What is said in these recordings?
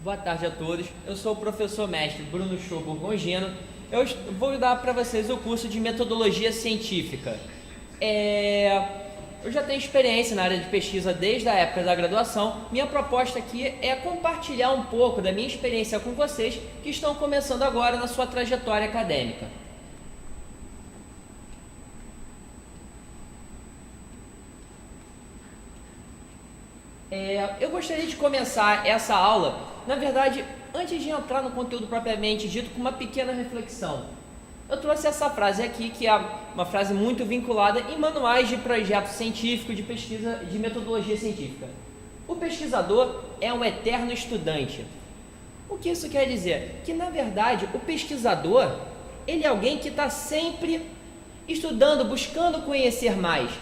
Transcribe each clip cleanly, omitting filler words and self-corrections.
Boa tarde a todos, eu sou o professor mestre Bruno Show Borgongino. Eu vou dar para vocês o curso de metodologia científica. Eu já tenho experiência na área de pesquisa desde a época da graduação. Minha proposta aqui é compartilhar um pouco da minha experiência com vocês que estão começando agora na sua trajetória acadêmica. Eu gostaria de começar essa aula, na verdade, antes de entrar no conteúdo propriamente dito, com uma pequena reflexão. Eu trouxe essa frase aqui, que é uma frase muito vinculada em manuais de projeto científico, de pesquisa, de metodologia científica. O pesquisador é um eterno estudante. O que isso quer dizer? Que, na verdade, o pesquisador, ele é alguém que está sempre estudando, buscando conhecer mais.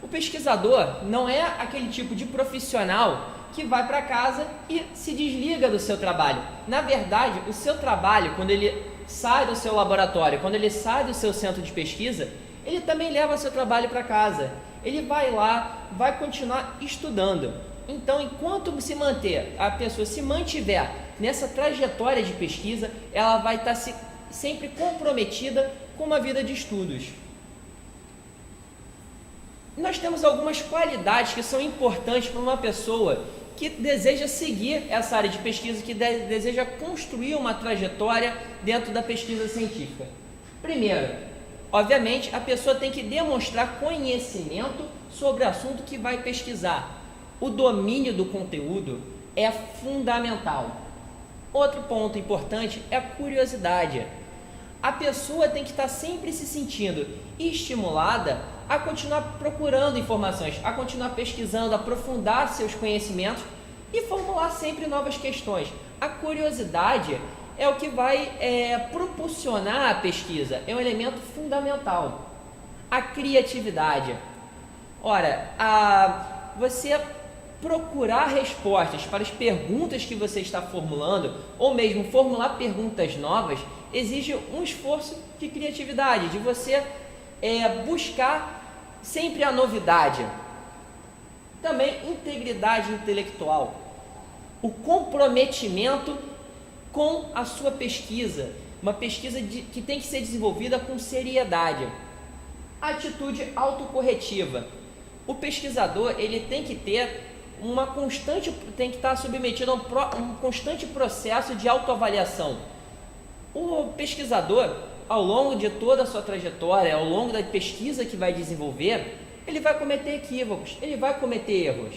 O pesquisador não é aquele tipo de profissional que vai para casa e se desliga do seu trabalho. Na verdade, o seu trabalho, quando ele sai do seu laboratório, quando ele sai do seu centro de pesquisa, ele também leva seu trabalho para casa. Ele vai lá, vai continuar estudando. Então, enquanto a pessoa se mantiver nessa trajetória de pesquisa, ela vai estar sempre comprometida com uma vida de estudos. Nós temos algumas qualidades que são importantes para uma pessoa que deseja seguir essa área de pesquisa, que deseja construir uma trajetória dentro da pesquisa científica. Primeiro, obviamente, a pessoa tem que demonstrar conhecimento sobre o assunto que vai pesquisar. O domínio do conteúdo é fundamental. Outro ponto importante é a curiosidade. A pessoa tem que estar sempre se sentindo estimulada a continuar procurando informações, a continuar pesquisando, aprofundar seus conhecimentos e formular sempre novas questões. A curiosidade é o que vai propulsionar a pesquisa, é um elemento fundamental. A criatividade. Ora, você procurar respostas para as perguntas que você está formulando, ou mesmo formular perguntas novas, exige um esforço de criatividade, de você buscar sempre a novidade. Também integridade intelectual, o comprometimento com a sua pesquisa, uma pesquisa que tem que ser desenvolvida com seriedade. Atitude autocorretiva, o pesquisador ele tem que ter tem que estar submetido a um constante processo de autoavaliação. O pesquisador, ao longo de toda a sua trajetória, ao longo da pesquisa que vai desenvolver, ele vai cometer equívocos, ele vai cometer erros.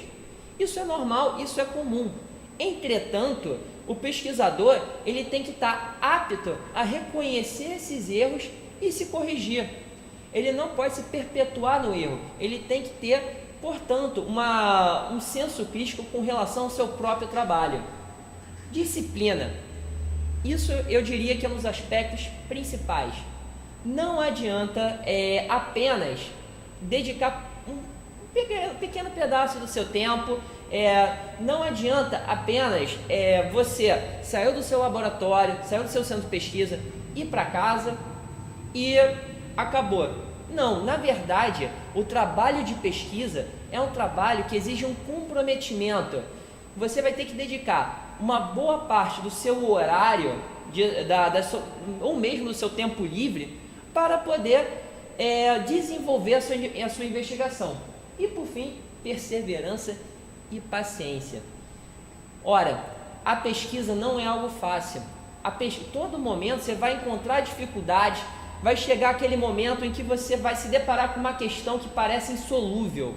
Isso é normal, isso é comum. Entretanto, o pesquisador ele tem que estar apto a reconhecer esses erros e se corrigir. Ele não pode se perpetuar no erro, ele tem que ter, portanto, um senso crítico com relação ao seu próprio trabalho. Disciplina. Isso eu diria que é um dos aspectos principais. Não adianta apenas dedicar um pequeno pedaço do seu tempo, não adianta apenas você sair do seu laboratório, sair do seu centro de pesquisa, ir para casa e acabou. Não, na verdade, o trabalho de pesquisa é um trabalho que exige um comprometimento. Você vai ter que dedicar uma boa parte do seu horário, ou mesmo do seu tempo livre, para poder desenvolver a sua investigação. E, por fim, perseverança e paciência. Ora, a pesquisa não é algo fácil. Todo momento você vai encontrar dificuldades, vai chegar aquele momento em que você vai se deparar com uma questão que parece insolúvel.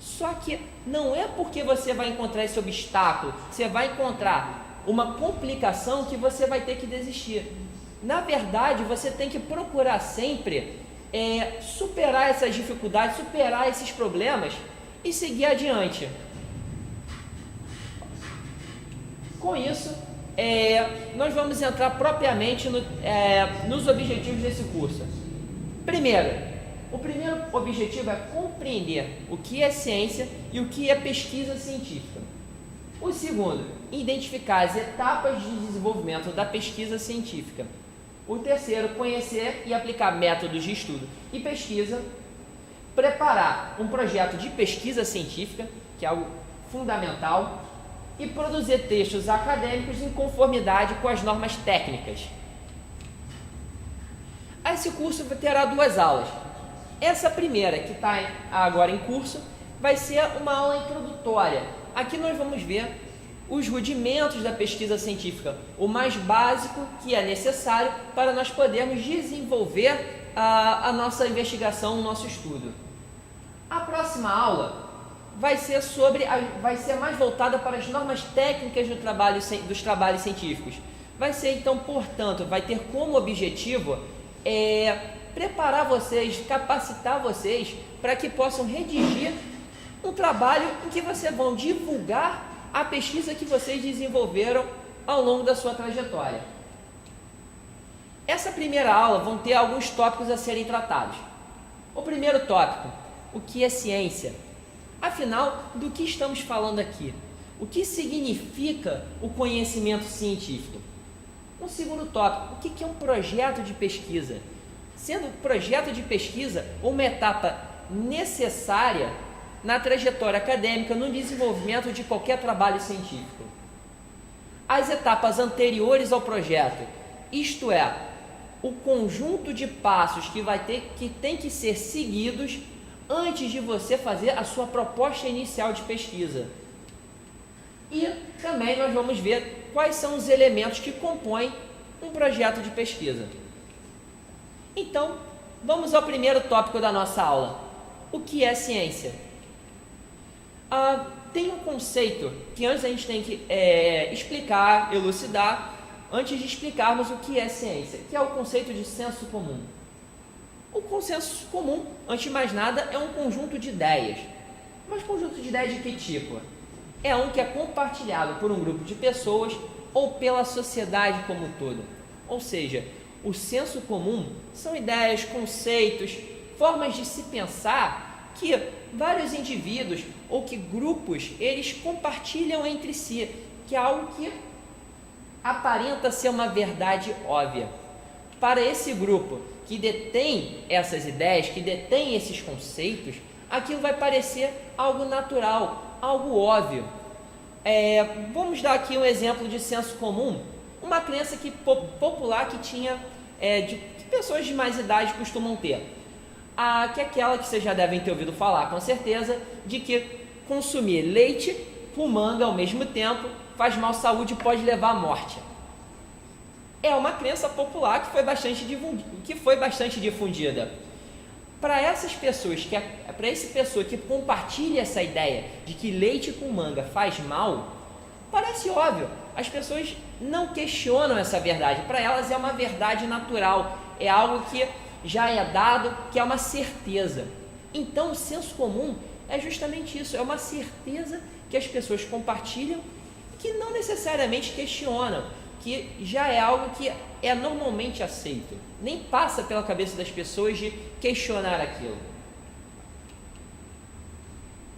Só que não é porque você vai encontrar esse obstáculo, você vai encontrar uma complicação que você vai ter que desistir. Na verdade, você tem que procurar sempre superar essas dificuldades, superar esses problemas e seguir adiante. Com isso, nós vamos entrar propriamente nos objetivos desse curso. O primeiro objetivo é compreender o que é ciência e o que é pesquisa científica. O segundo, identificar as etapas de desenvolvimento da pesquisa científica. O terceiro, conhecer e aplicar métodos de estudo e pesquisa. Preparar um projeto de pesquisa científica, que é algo fundamental. e produzir textos acadêmicos em conformidade com as normas técnicas. Esse curso terá 2 aulas. Essa primeira, que está agora em curso, vai ser uma aula introdutória. Aqui nós vamos ver os rudimentos da pesquisa científica, o mais básico que é necessário para nós podermos desenvolver a nossa investigação, o nosso estudo. A próxima aula vai ser mais voltada para as normas técnicas dos trabalhos científicos. Vai ser então, portanto, vai ter como objetivo preparar vocês, capacitar vocês para que possam redigir um trabalho em que vocês vão divulgar a pesquisa que vocês desenvolveram ao longo da sua trajetória. Essa primeira aula vão ter alguns tópicos a serem tratados. O primeiro tópico, o que é ciência? Afinal, do que estamos falando aqui? O que significa o conhecimento científico? O segundo tópico, o que é um projeto de pesquisa? Sendo projeto de pesquisa uma etapa necessária na trajetória acadêmica, no desenvolvimento de qualquer trabalho científico. As etapas anteriores ao projeto, isto é, o conjunto de passos que tem que ser seguidos antes de você fazer a sua proposta inicial de pesquisa. E também nós vamos ver quais são os elementos que compõem um projeto de pesquisa. Então, vamos ao primeiro tópico da nossa aula. O que é ciência? Tem um conceito que antes a gente tem que explicar, elucidar, antes de explicarmos o que é ciência, que é o conceito de senso comum. O consenso comum, antes de mais nada, é um conjunto de ideias. Mas conjunto de ideias de que tipo? É um que é compartilhado por um grupo de pessoas ou pela sociedade como um todo. Ou seja, o senso comum são ideias, conceitos, formas de se pensar que vários indivíduos ou que grupos eles compartilham entre si, que é algo que aparenta ser uma verdade óbvia. Para esse grupo que detém essas ideias, que detém esses conceitos, aquilo vai parecer algo natural, algo óbvio. Vamos dar aqui um exemplo de senso comum, uma crença popular que tinha, que pessoas de mais idade costumam ter, que é aquela que vocês já devem ter ouvido falar com certeza, de que consumir leite com manga ao mesmo tempo faz mal à saúde e pode levar à morte. É uma crença popular que foi bastante difundida. Para essas pessoas, para essa pessoa que compartilha essa ideia de que leite com manga faz mal, parece óbvio. As pessoas não questionam essa verdade. Para elas é uma verdade natural, é algo que já é dado, que é uma certeza. Então, o senso comum é justamente isso, é uma certeza que as pessoas compartilham, que não necessariamente questionam, que já é algo que é normalmente aceito. Nem passa pela cabeça das pessoas de questionar aquilo.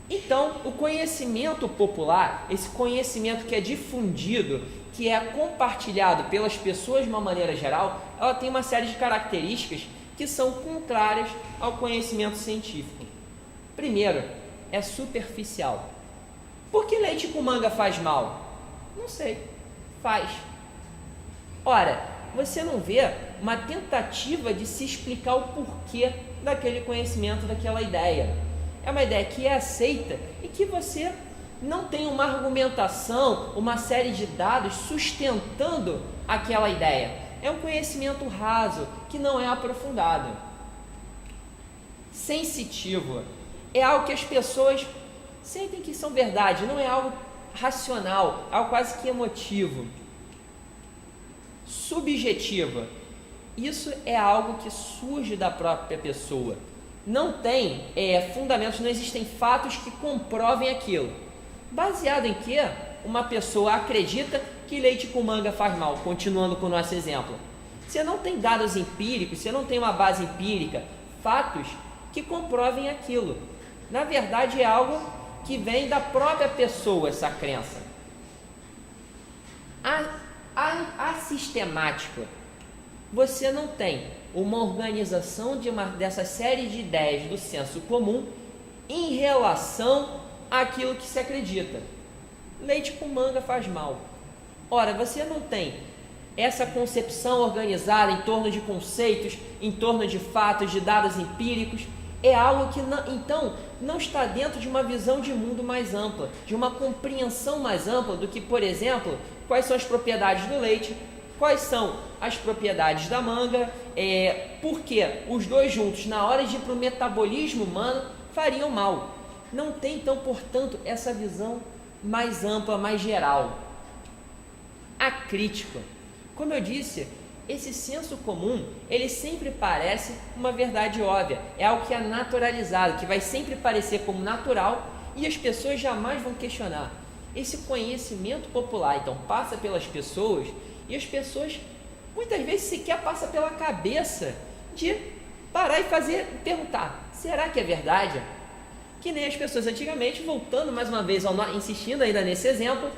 Então, o conhecimento popular, esse conhecimento que é difundido, que é compartilhado pelas pessoas de uma maneira geral, ela tem uma série de características que são contrárias ao conhecimento científico. Primeiro, é superficial. Por que leite com manga faz mal? Não sei, faz. Ora, você não vê uma tentativa de se explicar o porquê daquele conhecimento, daquela ideia. É uma ideia que é aceita e que você não tem uma argumentação, uma série de dados sustentando aquela ideia. É um conhecimento raso, que não é aprofundado. Sensitivo é algo que as pessoas sentem que são verdade, não é algo racional, é algo quase que emotivo. Subjetiva, isso é algo que surge da própria pessoa. Não tem fundamentos, não existem fatos que comprovem aquilo. Baseado em que uma pessoa acredita que leite com manga faz mal, continuando com o nosso exemplo. Você não tem dados empíricos, você não tem uma base empírica, fatos que comprovem aquilo. Na verdade, é algo que vem da própria pessoa, essa crença. Assistemático. Você não tem uma organização dessa série de ideias do senso comum em relação àquilo que se acredita. leite com manga faz mal. Ora, você não tem essa concepção organizada em torno de conceitos, em torno de fatos, de dados empíricos, é algo que não está dentro de uma visão de mundo mais ampla, de uma compreensão mais ampla do que, por exemplo, quais são as propriedades do leite, quais são as propriedades da manga, porque os dois juntos, na hora de ir para o metabolismo humano, fariam mal. Não tem, então, portanto, essa visão mais ampla, mais geral. A crítica. Como eu disse, esse senso comum, ele sempre parece uma verdade óbvia, é algo que é naturalizado, que vai sempre parecer como natural e as pessoas jamais vão questionar. Esse conhecimento popular, então, passa pelas pessoas e as pessoas, muitas vezes, sequer passa pela cabeça de parar e perguntar, será que é verdade? Que nem as pessoas antigamente, voltando mais uma vez, insistindo ainda nesse exemplo,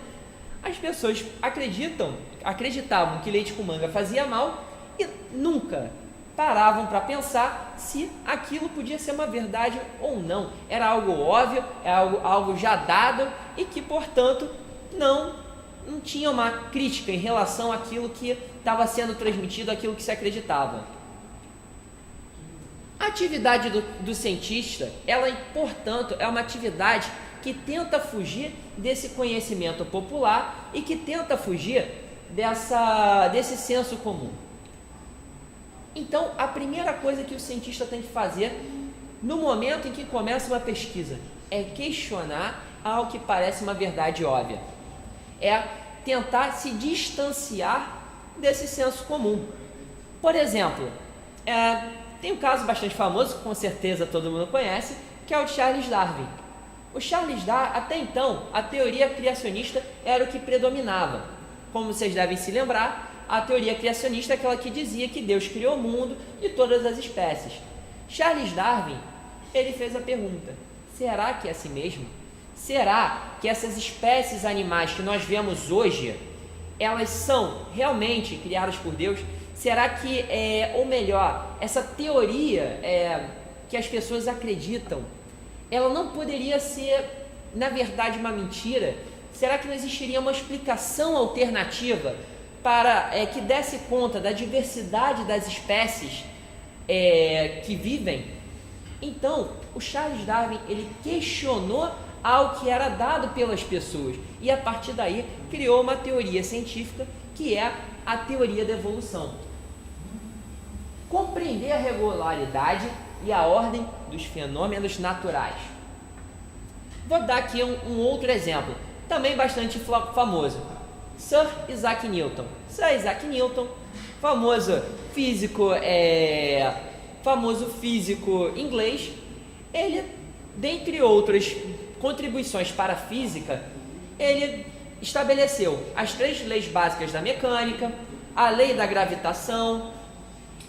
as pessoas acreditavam que leite com manga fazia mal e nunca paravam para pensar se aquilo podia ser uma verdade ou não. Era algo óbvio, era algo já dado e que, portanto, não tinha uma crítica em relação àquilo que estava sendo transmitido, àquilo que se acreditava. A atividade do cientista, ela, portanto, é uma atividade que tenta fugir desse conhecimento popular e que tenta fugir desse senso comum. Então, a primeira coisa que o cientista tem que fazer no momento em que começa uma pesquisa é questionar algo que parece uma verdade óbvia. É tentar se distanciar desse senso comum. Por exemplo, tem um caso bastante famoso, que com certeza todo mundo conhece, que é o de Charles Darwin. O Charles Darwin, até então, a teoria criacionista era o que predominava. Como vocês devem se lembrar, a teoria criacionista é aquela que dizia que Deus criou o mundo e todas as espécies. Charles Darwin, ele fez a pergunta, será que é assim mesmo? Será que essas espécies animais que nós vemos hoje, elas são realmente criadas por Deus? Será que, ou melhor, essa teoria que as pessoas acreditam, ela não poderia ser, na verdade, uma mentira? Será que não existiria uma explicação alternativa para que desse conta da diversidade das espécies que vivem? Então, o Charles Darwin, ele questionou algo que era dado pelas pessoas e, a partir daí, criou uma teoria científica que é a teoria da evolução. Compreender a regularidade e a ordem dos fenômenos naturais. Vou dar aqui um outro exemplo, também bastante famoso. Sir Isaac Newton. Sir Isaac Newton, famoso físico inglês, ele, dentre outras contribuições para a física, ele estabeleceu as 3 leis básicas da mecânica, a lei da gravitação.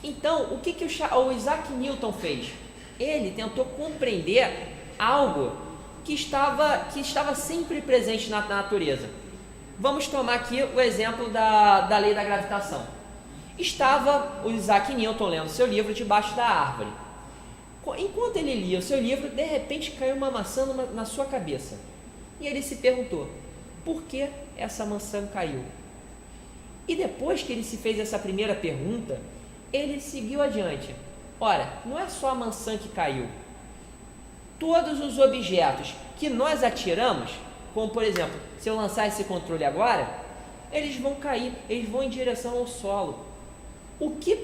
Então, o que o Isaac Newton fez? Ele tentou compreender algo que estava sempre presente na natureza. Vamos tomar aqui o exemplo da lei da gravitação. Estava o Isaac Newton lendo seu livro debaixo da árvore. Enquanto ele lia o seu livro, de repente caiu uma maçã na sua cabeça. E ele se perguntou, por que essa maçã caiu? E depois que ele se fez essa primeira pergunta, ele seguiu adiante. Ora, não é só a maçã que caiu. Todos os objetos que nós atiramos, como por exemplo, se eu lançar esse controle agora, eles vão cair, eles vão em direção ao solo. O que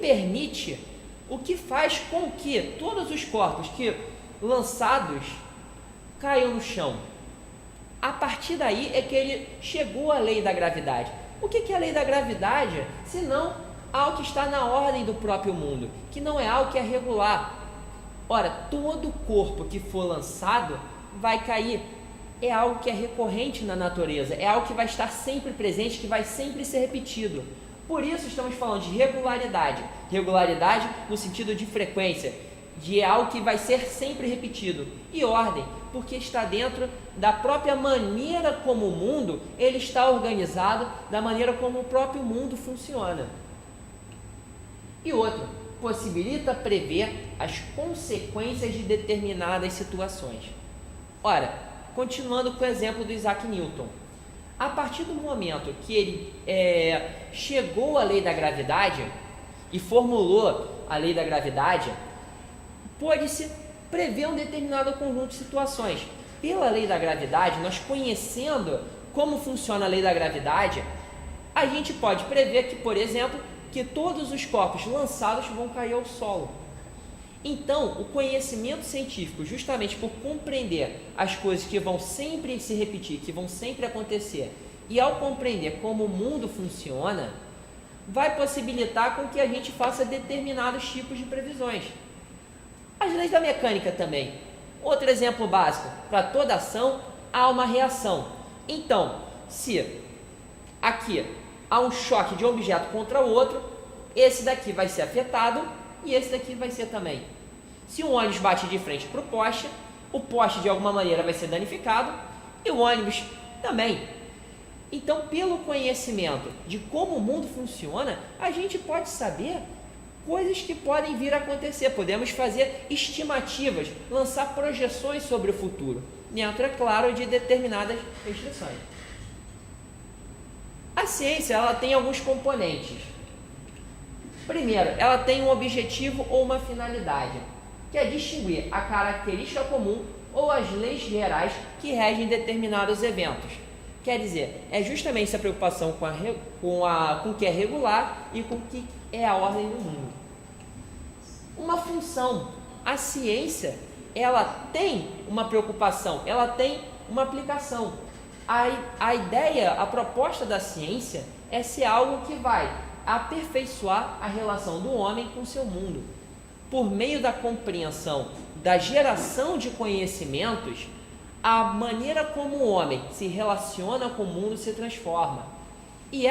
faz com que todos os corpos que lançados caiam no chão? A partir daí é que ele chegou à lei da gravidade. O que é a lei da gravidade, se não algo que está na ordem do próprio mundo, que não é algo que é regular? Ora, todo corpo que for lançado vai cair. É algo que é recorrente na natureza, é algo que vai estar sempre presente, que vai sempre ser repetido. Por isso estamos falando de regularidade. Regularidade no sentido de frequência, de algo que vai ser sempre repetido. E ordem, porque está dentro da própria maneira como o mundo ele está organizado, da maneira como o próprio mundo funciona. E outro, possibilita prever as consequências de determinadas situações. Ora, continuando com o exemplo do Isaac Newton, A partir do momento que ele chegou à lei da gravidade e formulou a lei da gravidade, pode-se prever um determinado conjunto de situações. Pela lei da gravidade, nós conhecendo como funciona a lei da gravidade, a gente pode prever que, por exemplo, que todos os corpos lançados vão cair ao solo. Então, o conhecimento científico, justamente por compreender as coisas que vão sempre se repetir, que vão sempre acontecer, e ao compreender como o mundo funciona, vai possibilitar com que a gente faça determinados tipos de previsões. As leis da mecânica também. Outro exemplo básico, para toda ação há uma reação. Então, se aqui há um choque de um objeto contra o outro, esse daqui vai ser afetado e esse daqui vai ser também. Se um ônibus bate de frente para o poste de alguma maneira vai ser danificado e o ônibus também. Então, pelo conhecimento de como o mundo funciona, a gente pode saber coisas que podem vir a acontecer. Podemos fazer estimativas, lançar projeções sobre o futuro, dentro, é claro, de determinadas restrições. A ciência, ela tem alguns componentes. Primeiro, ela tem um objetivo ou uma finalidade, que é distinguir a característica comum ou as leis gerais que regem determinados eventos. Quer dizer, é justamente essa preocupação com o que é regular e com o que é a ordem do mundo. Uma função. A ciência, ela tem uma preocupação, ela tem uma aplicação. A ideia, a proposta da ciência é ser algo que vai aperfeiçoar a relação do homem com o seu mundo. Por meio da compreensão, da geração de conhecimentos, a maneira como o homem se relaciona com o mundo se transforma. E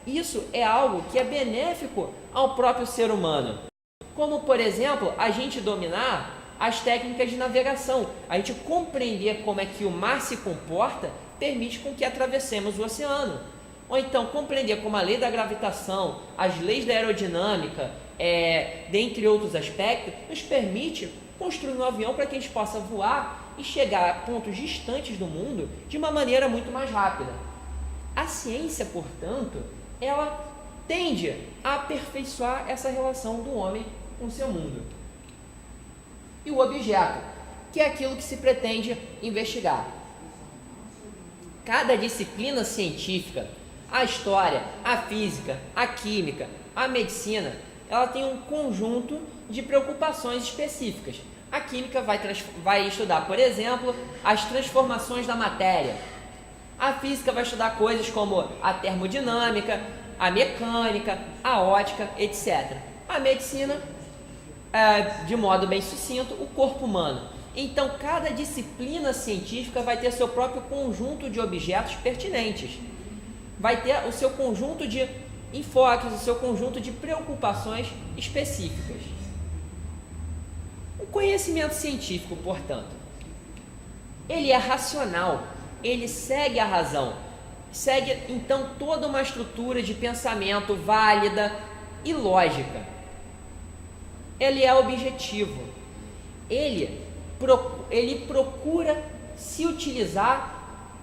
isso é algo que é benéfico ao próprio ser humano. Como, por exemplo, a gente dominar as técnicas de navegação. A gente compreender como é que o mar se comporta permite com que atravessemos o oceano. Ou então compreender como a lei da gravitação, as leis da aerodinâmica, dentre outros aspectos, nos permite construir um avião para que a gente possa voar e chegar a pontos distantes do mundo de uma maneira muito mais rápida. A ciência, portanto, ela tende a aperfeiçoar essa relação do homem com o seu mundo. E o objeto, que é aquilo que se pretende investigar. Cada disciplina científica, a história, a física, a química, a medicina, ela tem um conjunto de preocupações específicas. A química vai estudar, por exemplo, as transformações da matéria. A física vai estudar coisas como a termodinâmica, a mecânica, a ótica, etc. A medicina, de modo bem sucinto, o corpo humano. Então, cada disciplina científica vai ter seu próprio conjunto de objetos pertinentes. Vai ter o seu conjunto de enfoques, o seu conjunto de preocupações específicas. O conhecimento científico, portanto, ele é racional, ele segue a razão, segue então toda uma estrutura de pensamento válida e lógica. Ele é objetivo, ele procura se utilizar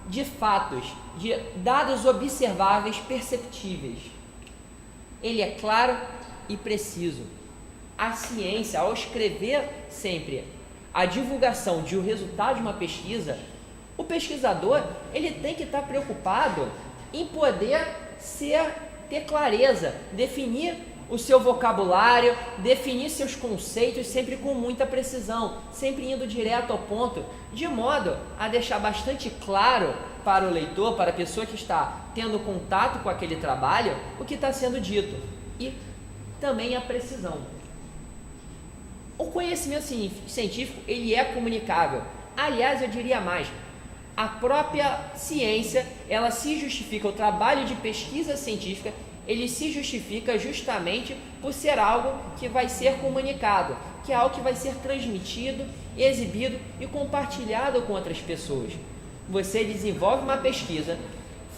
de fatos, de dados observáveis, perceptíveis. Ele é claro e preciso. A ciência, ao escrever sempre a divulgação de um resultado de uma pesquisa, o pesquisador ele tem que estar preocupado em poder ter clareza, definir o seu vocabulário, definir seus conceitos sempre com muita precisão, sempre indo direto ao ponto, de modo a deixar bastante claro para o leitor, para a pessoa que está tendo contato com aquele trabalho, o que está sendo dito. E também a precisão. O conhecimento científico, ele é comunicável. Aliás, eu diria mais, a própria ciência, ela se justifica, o trabalho de pesquisa científica, ele se justifica justamente por ser algo que vai ser comunicado, que é algo que vai ser transmitido, exibido e compartilhado com outras pessoas. Você desenvolve uma pesquisa,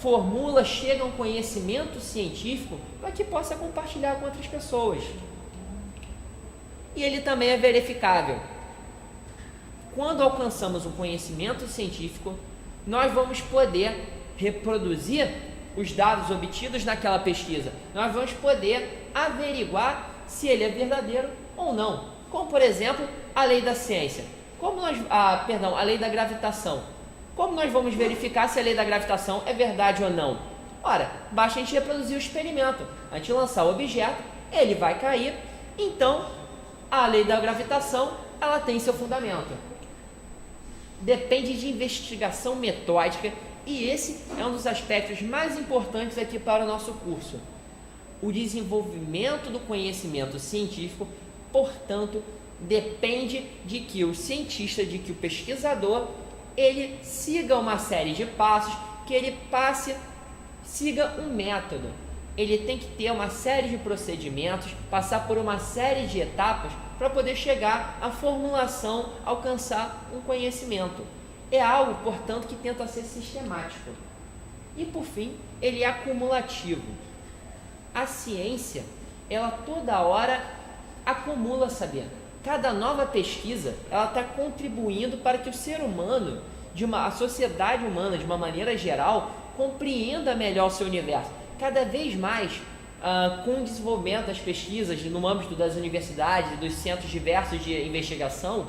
formula, chega a um conhecimento científico para que possa compartilhar com outras pessoas. E ele também é verificável. Quando alcançamos um conhecimento científico, nós vamos poder reproduzir os dados obtidos naquela pesquisa, nós vamos poder averiguar se ele é verdadeiro ou não. Como, por exemplo, a lei da ciência. A lei da gravitação. Como nós vamos verificar se a lei da gravitação é verdade ou não? Ora, basta a gente reproduzir o experimento. A gente lançar o objeto, ele vai cair. Então, a lei da gravitação, ela tem seu fundamento. Depende de investigação metódica e esse é um dos aspectos mais importantes aqui para o nosso curso. O desenvolvimento do conhecimento científico, portanto, depende de que o cientista, de que o pesquisador, ele siga uma série de passos, que ele siga um método. Ele tem que ter uma série de procedimentos, passar por uma série de etapas para poder chegar à formulação, alcançar um conhecimento. É algo, portanto, que tenta ser sistemático. E, por fim, ele é acumulativo. A ciência, ela toda hora acumula saber. Cada nova pesquisa, ela está contribuindo para que o ser humano, a sociedade humana, de uma maneira geral, compreenda melhor o seu universo. Cada vez mais, com o desenvolvimento das pesquisas no âmbito das universidades, dos centros diversos de investigação,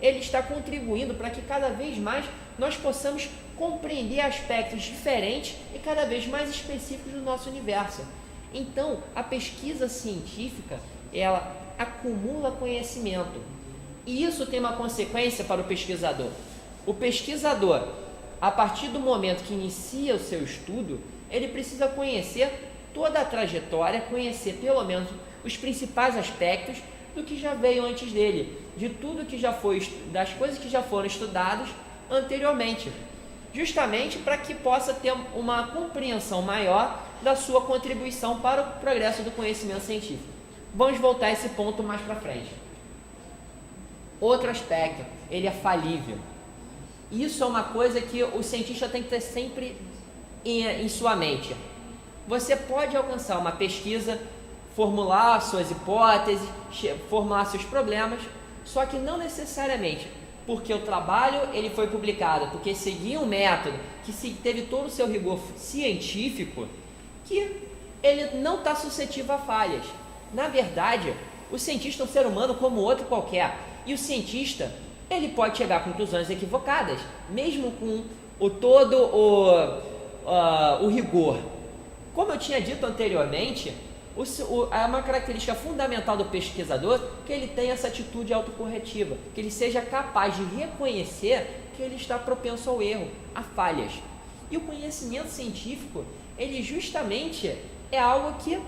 ele está contribuindo para que cada vez mais nós possamos compreender aspectos diferentes e cada vez mais específicos do nosso universo. Então, a pesquisa científica, ela acumula conhecimento. E isso tem uma consequência para o pesquisador. O pesquisador, a partir do momento que inicia o seu estudo, ele precisa conhecer toda a trajetória, conhecer pelo menos os principais aspectos do que já veio antes dele, de tudo que já foi, das coisas que já foram estudadas anteriormente, justamente para que possa ter uma compreensão maior da sua contribuição para o progresso do conhecimento científico. Vamos voltar a esse ponto mais para frente. Outro aspecto, ele é falível. Isso é uma coisa que o cientista tem que ter sempre em sua mente. Você pode alcançar uma pesquisa, formular suas hipóteses, formular seus problemas, só que não necessariamente porque o trabalho ele foi publicado, porque seguia um método que teve todo o seu rigor científico, que ele não está suscetível a falhas. Na verdade, o cientista é um ser humano como outro qualquer, e o cientista ele pode chegar a conclusões equivocadas, mesmo com o rigor. Como eu tinha dito anteriormente, é uma característica fundamental do pesquisador que ele tenha essa atitude autocorretiva, que ele seja capaz de reconhecer que ele está propenso ao erro, a falhas. E o conhecimento científico, ele justamente é algo que,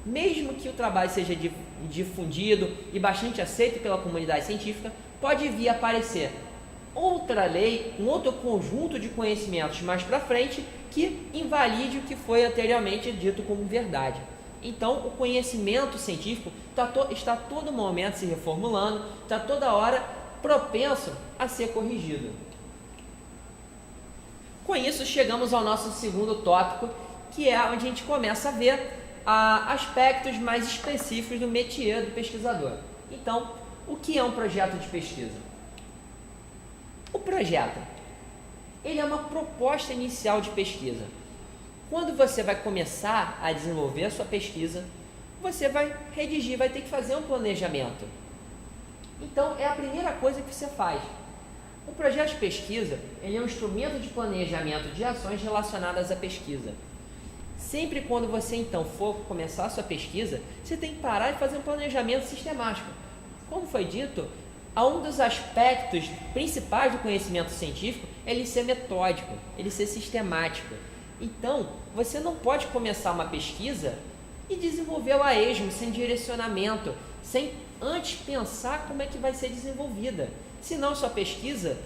mesmo que o trabalho seja difundido e bastante aceito pela comunidade científica, pode vir a aparecer outra lei, um outro conjunto de conhecimentos mais para frente que invalide o que foi anteriormente dito como verdade. Então, o conhecimento científico está a todo momento se reformulando, está toda hora propenso a ser corrigido. Com isso, chegamos ao nosso segundo tópico, que é onde a gente começa a ver aspectos mais específicos do métier do pesquisador. Então, o que é um projeto de pesquisa? O projeto, ele é uma proposta inicial de pesquisa. Quando você vai começar a desenvolver a sua pesquisa, você vai redigir, vai ter que fazer um planejamento. Então, é a primeira coisa que você faz. O projeto de pesquisa, ele é um instrumento de planejamento de ações relacionadas à pesquisa. Sempre quando você, então, for começar a sua pesquisa, você tem que parar e fazer um planejamento sistemático. Como foi dito, um dos aspectos principais do conhecimento científico é ele ser metódico, ele ser sistemático. Então, você não pode começar uma pesquisa e desenvolvê-la a esmo, sem direcionamento, sem antes pensar como é que vai ser desenvolvida. Senão, sua pesquisa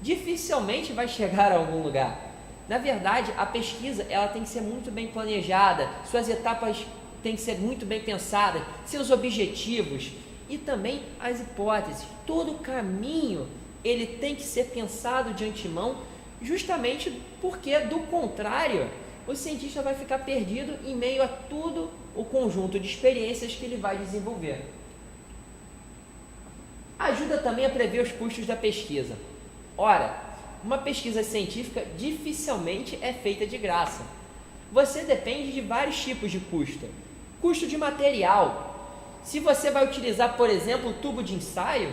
dificilmente vai chegar a algum lugar. Na verdade, a pesquisa ela tem que ser muito bem planejada, suas etapas têm que ser muito bem pensadas, seus objetivos e também as hipóteses. Todo o caminho ele tem que ser pensado de antemão, justamente porque, do contrário, o cientista vai ficar perdido em meio a todo o conjunto de experiências que ele vai desenvolver. Ajuda também a prever os custos da pesquisa. Ora, uma pesquisa científica dificilmente é feita de graça. Você depende de vários tipos de custo. Custo de material. Se você vai utilizar, por exemplo, um tubo de ensaio,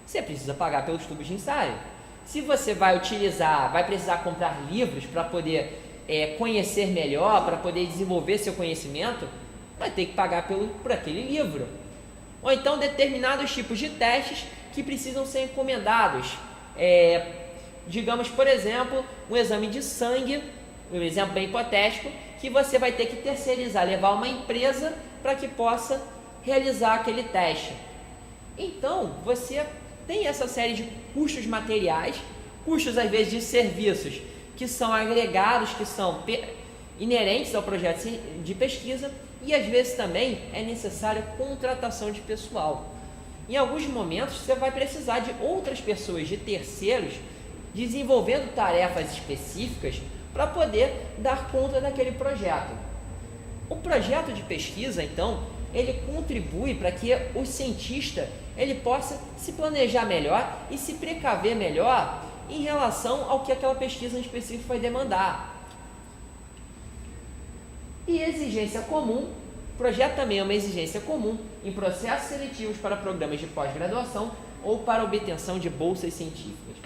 você precisa pagar pelos tubos de ensaio. Se você vai precisar comprar livros para poder conhecer melhor, para poder desenvolver seu conhecimento, vai ter que pagar por aquele livro. Ou então determinados tipos de testes que precisam ser encomendados. Digamos, por exemplo, um exame de sangue, um exemplo bem hipotético, que você vai ter que terceirizar, levar uma empresa para que possa realizar aquele teste. Então, você tem essa série de custos materiais, custos às vezes de serviços que são agregados, que são inerentes ao projeto de pesquisa, e às vezes também é necessária contratação de pessoal. Em alguns momentos você vai precisar de outras pessoas, de terceiros, desenvolvendo tarefas específicas para poder dar conta daquele projeto. O projeto de pesquisa, então, ele contribui para que o cientista ele possa se planejar melhor e se precaver melhor em relação ao que aquela pesquisa em específico vai demandar. E exigência comum, o projeto também é uma exigência comum em processos seletivos para programas de pós-graduação ou para obtenção de bolsas científicas.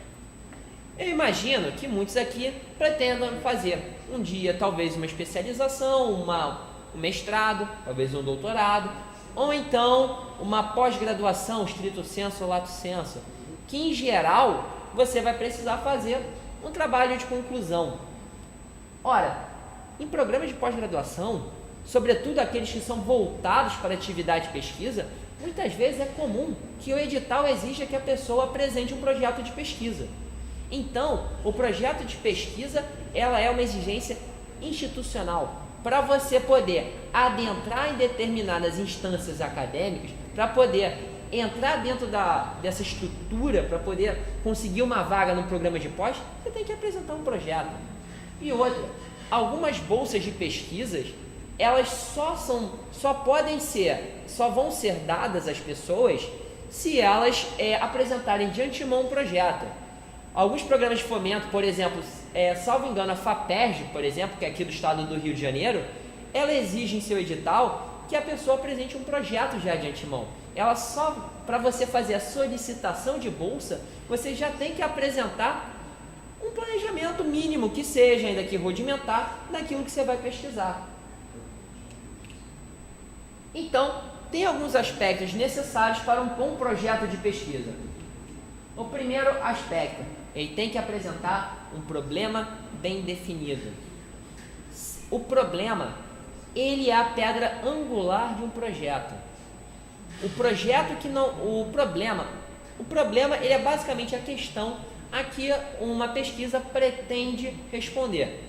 Eu imagino que muitos aqui pretendam fazer um dia talvez uma especialização, um mestrado, talvez um doutorado, ou então uma pós-graduação, stricto sensu ou lato sensu, que em geral você vai precisar fazer um trabalho de conclusão. Ora, em programas de pós-graduação, sobretudo aqueles que são voltados para atividade de pesquisa, muitas vezes é comum que o edital exija que a pessoa apresente um projeto de pesquisa. Então, o projeto de pesquisa ela é uma exigência institucional para você poder adentrar em determinadas instâncias acadêmicas, para poder entrar dentro dessa estrutura, para poder conseguir uma vaga no programa de pós, você tem que apresentar um projeto. E outra, algumas bolsas de pesquisas, elas só vão ser dadas às pessoas se elas apresentarem de antemão um projeto. Alguns programas de fomento, por exemplo, salvo engano, a FAPERJ, por exemplo, que é aqui do estado do Rio de Janeiro, ela exige em seu edital que a pessoa apresente um projeto já de antemão. Ela só, para você fazer a solicitação de bolsa, você já tem que apresentar um planejamento mínimo, que seja ainda que rudimentar, daquilo que você vai pesquisar. Então, tem alguns aspectos necessários para um bom projeto de pesquisa. O primeiro aspecto, ele tem que apresentar um problema bem definido. O problema, ele é a pedra angular de um projeto. O problema ele é basicamente a questão a que uma pesquisa pretende responder.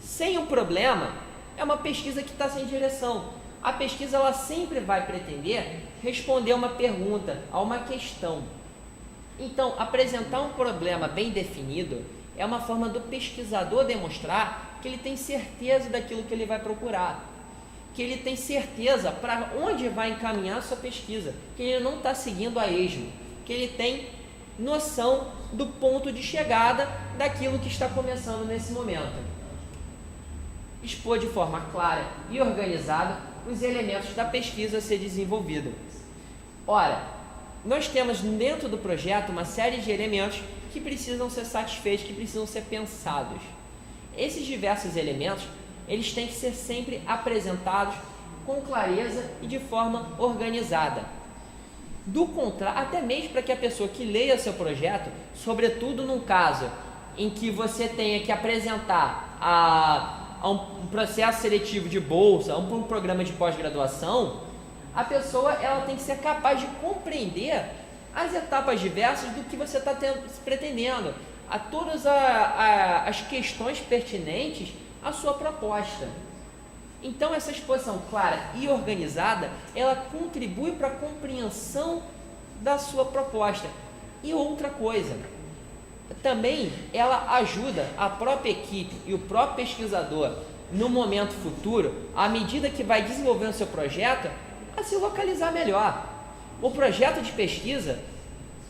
Sem um problema, é uma pesquisa que está sem direção. A pesquisa ela sempre vai pretender responder uma pergunta, a uma questão. Então, apresentar um problema bem definido é uma forma do pesquisador demonstrar que ele tem certeza daquilo que ele vai procurar, que ele tem certeza para onde vai encaminhar a sua pesquisa, que ele não está seguindo a esmo, que ele tem noção do ponto de chegada daquilo que está começando nesse momento. Expor de forma clara e organizada os elementos da pesquisa a ser desenvolvida. Ora, nós temos dentro do projeto uma série de elementos que precisam ser satisfeitos, que precisam ser pensados. Esses diversos elementos, eles têm que ser sempre apresentados com clareza e de forma organizada. Do contrário, até mesmo para que a pessoa que leia seu projeto, sobretudo num caso em que você tenha que apresentar a um processo seletivo de bolsa, a um programa de pós-graduação, a pessoa ela tem que ser capaz de compreender as etapas diversas do que você está pretendendo, a todas as questões pertinentes à sua proposta. Então, essa exposição clara e organizada, ela contribui para a compreensão da sua proposta. E outra coisa, também ela ajuda a própria equipe e o próprio pesquisador, no momento futuro, à medida que vai desenvolvendo seu projeto, a se localizar melhor. O projeto de pesquisa,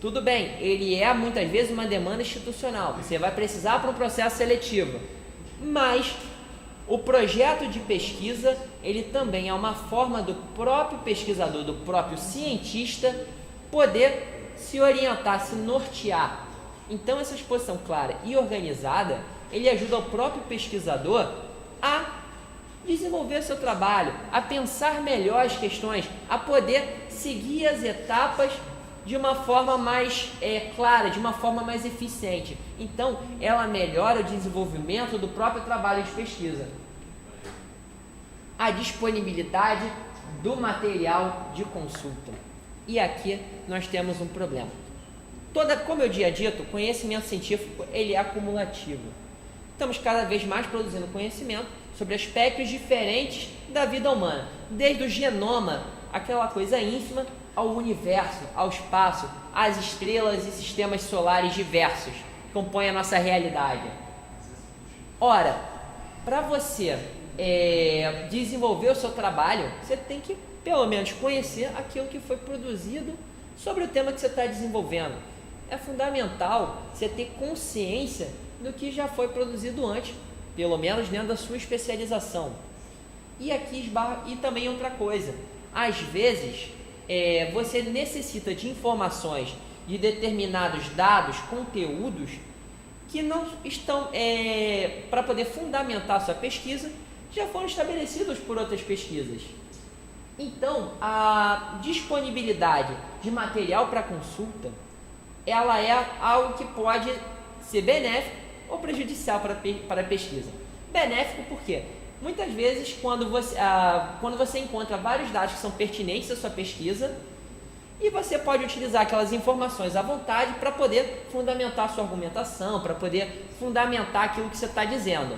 Tudo bem, ele é muitas vezes uma demanda institucional, você vai precisar para um processo seletivo, mas o projeto de pesquisa, ele também é uma forma do próprio pesquisador, do próprio cientista, poder se orientar, se nortear. Então, essa exposição clara e organizada, ele ajuda o próprio pesquisador a desenvolver seu trabalho, a pensar melhor as questões, a poder seguir as etapas de uma forma mais clara, de uma forma mais eficiente. Então, ela melhora o desenvolvimento do próprio trabalho de pesquisa. A disponibilidade do material de consulta. E aqui nós temos um problema. Como eu tinha dito, o conhecimento científico ele é acumulativo. Estamos cada vez mais produzindo conhecimento sobre aspectos diferentes da vida humana, desde o genoma, aquela coisa ínfima, ao universo, ao espaço, às estrelas e sistemas solares diversos que compõem a nossa realidade. Ora, para você desenvolver o seu trabalho, você tem que pelo menos conhecer aquilo que foi produzido sobre o tema que você está desenvolvendo. É fundamental você ter consciência do que já foi produzido antes, pelo menos dentro da sua especialização. E aqui e também outra coisa, às vezes você necessita de informações de determinados dados, conteúdos que não estão para poder fundamentar a sua pesquisa, já foram estabelecidos por outras pesquisas. Então, a disponibilidade de material para consulta, ela é algo que pode ser benéfico ou prejudicial para a pesquisa. Benéfico por quê? Muitas vezes, quando você encontra vários dados que são pertinentes à sua pesquisa, e você pode utilizar aquelas informações à vontade para poder fundamentar a sua argumentação, para poder fundamentar aquilo que você está dizendo.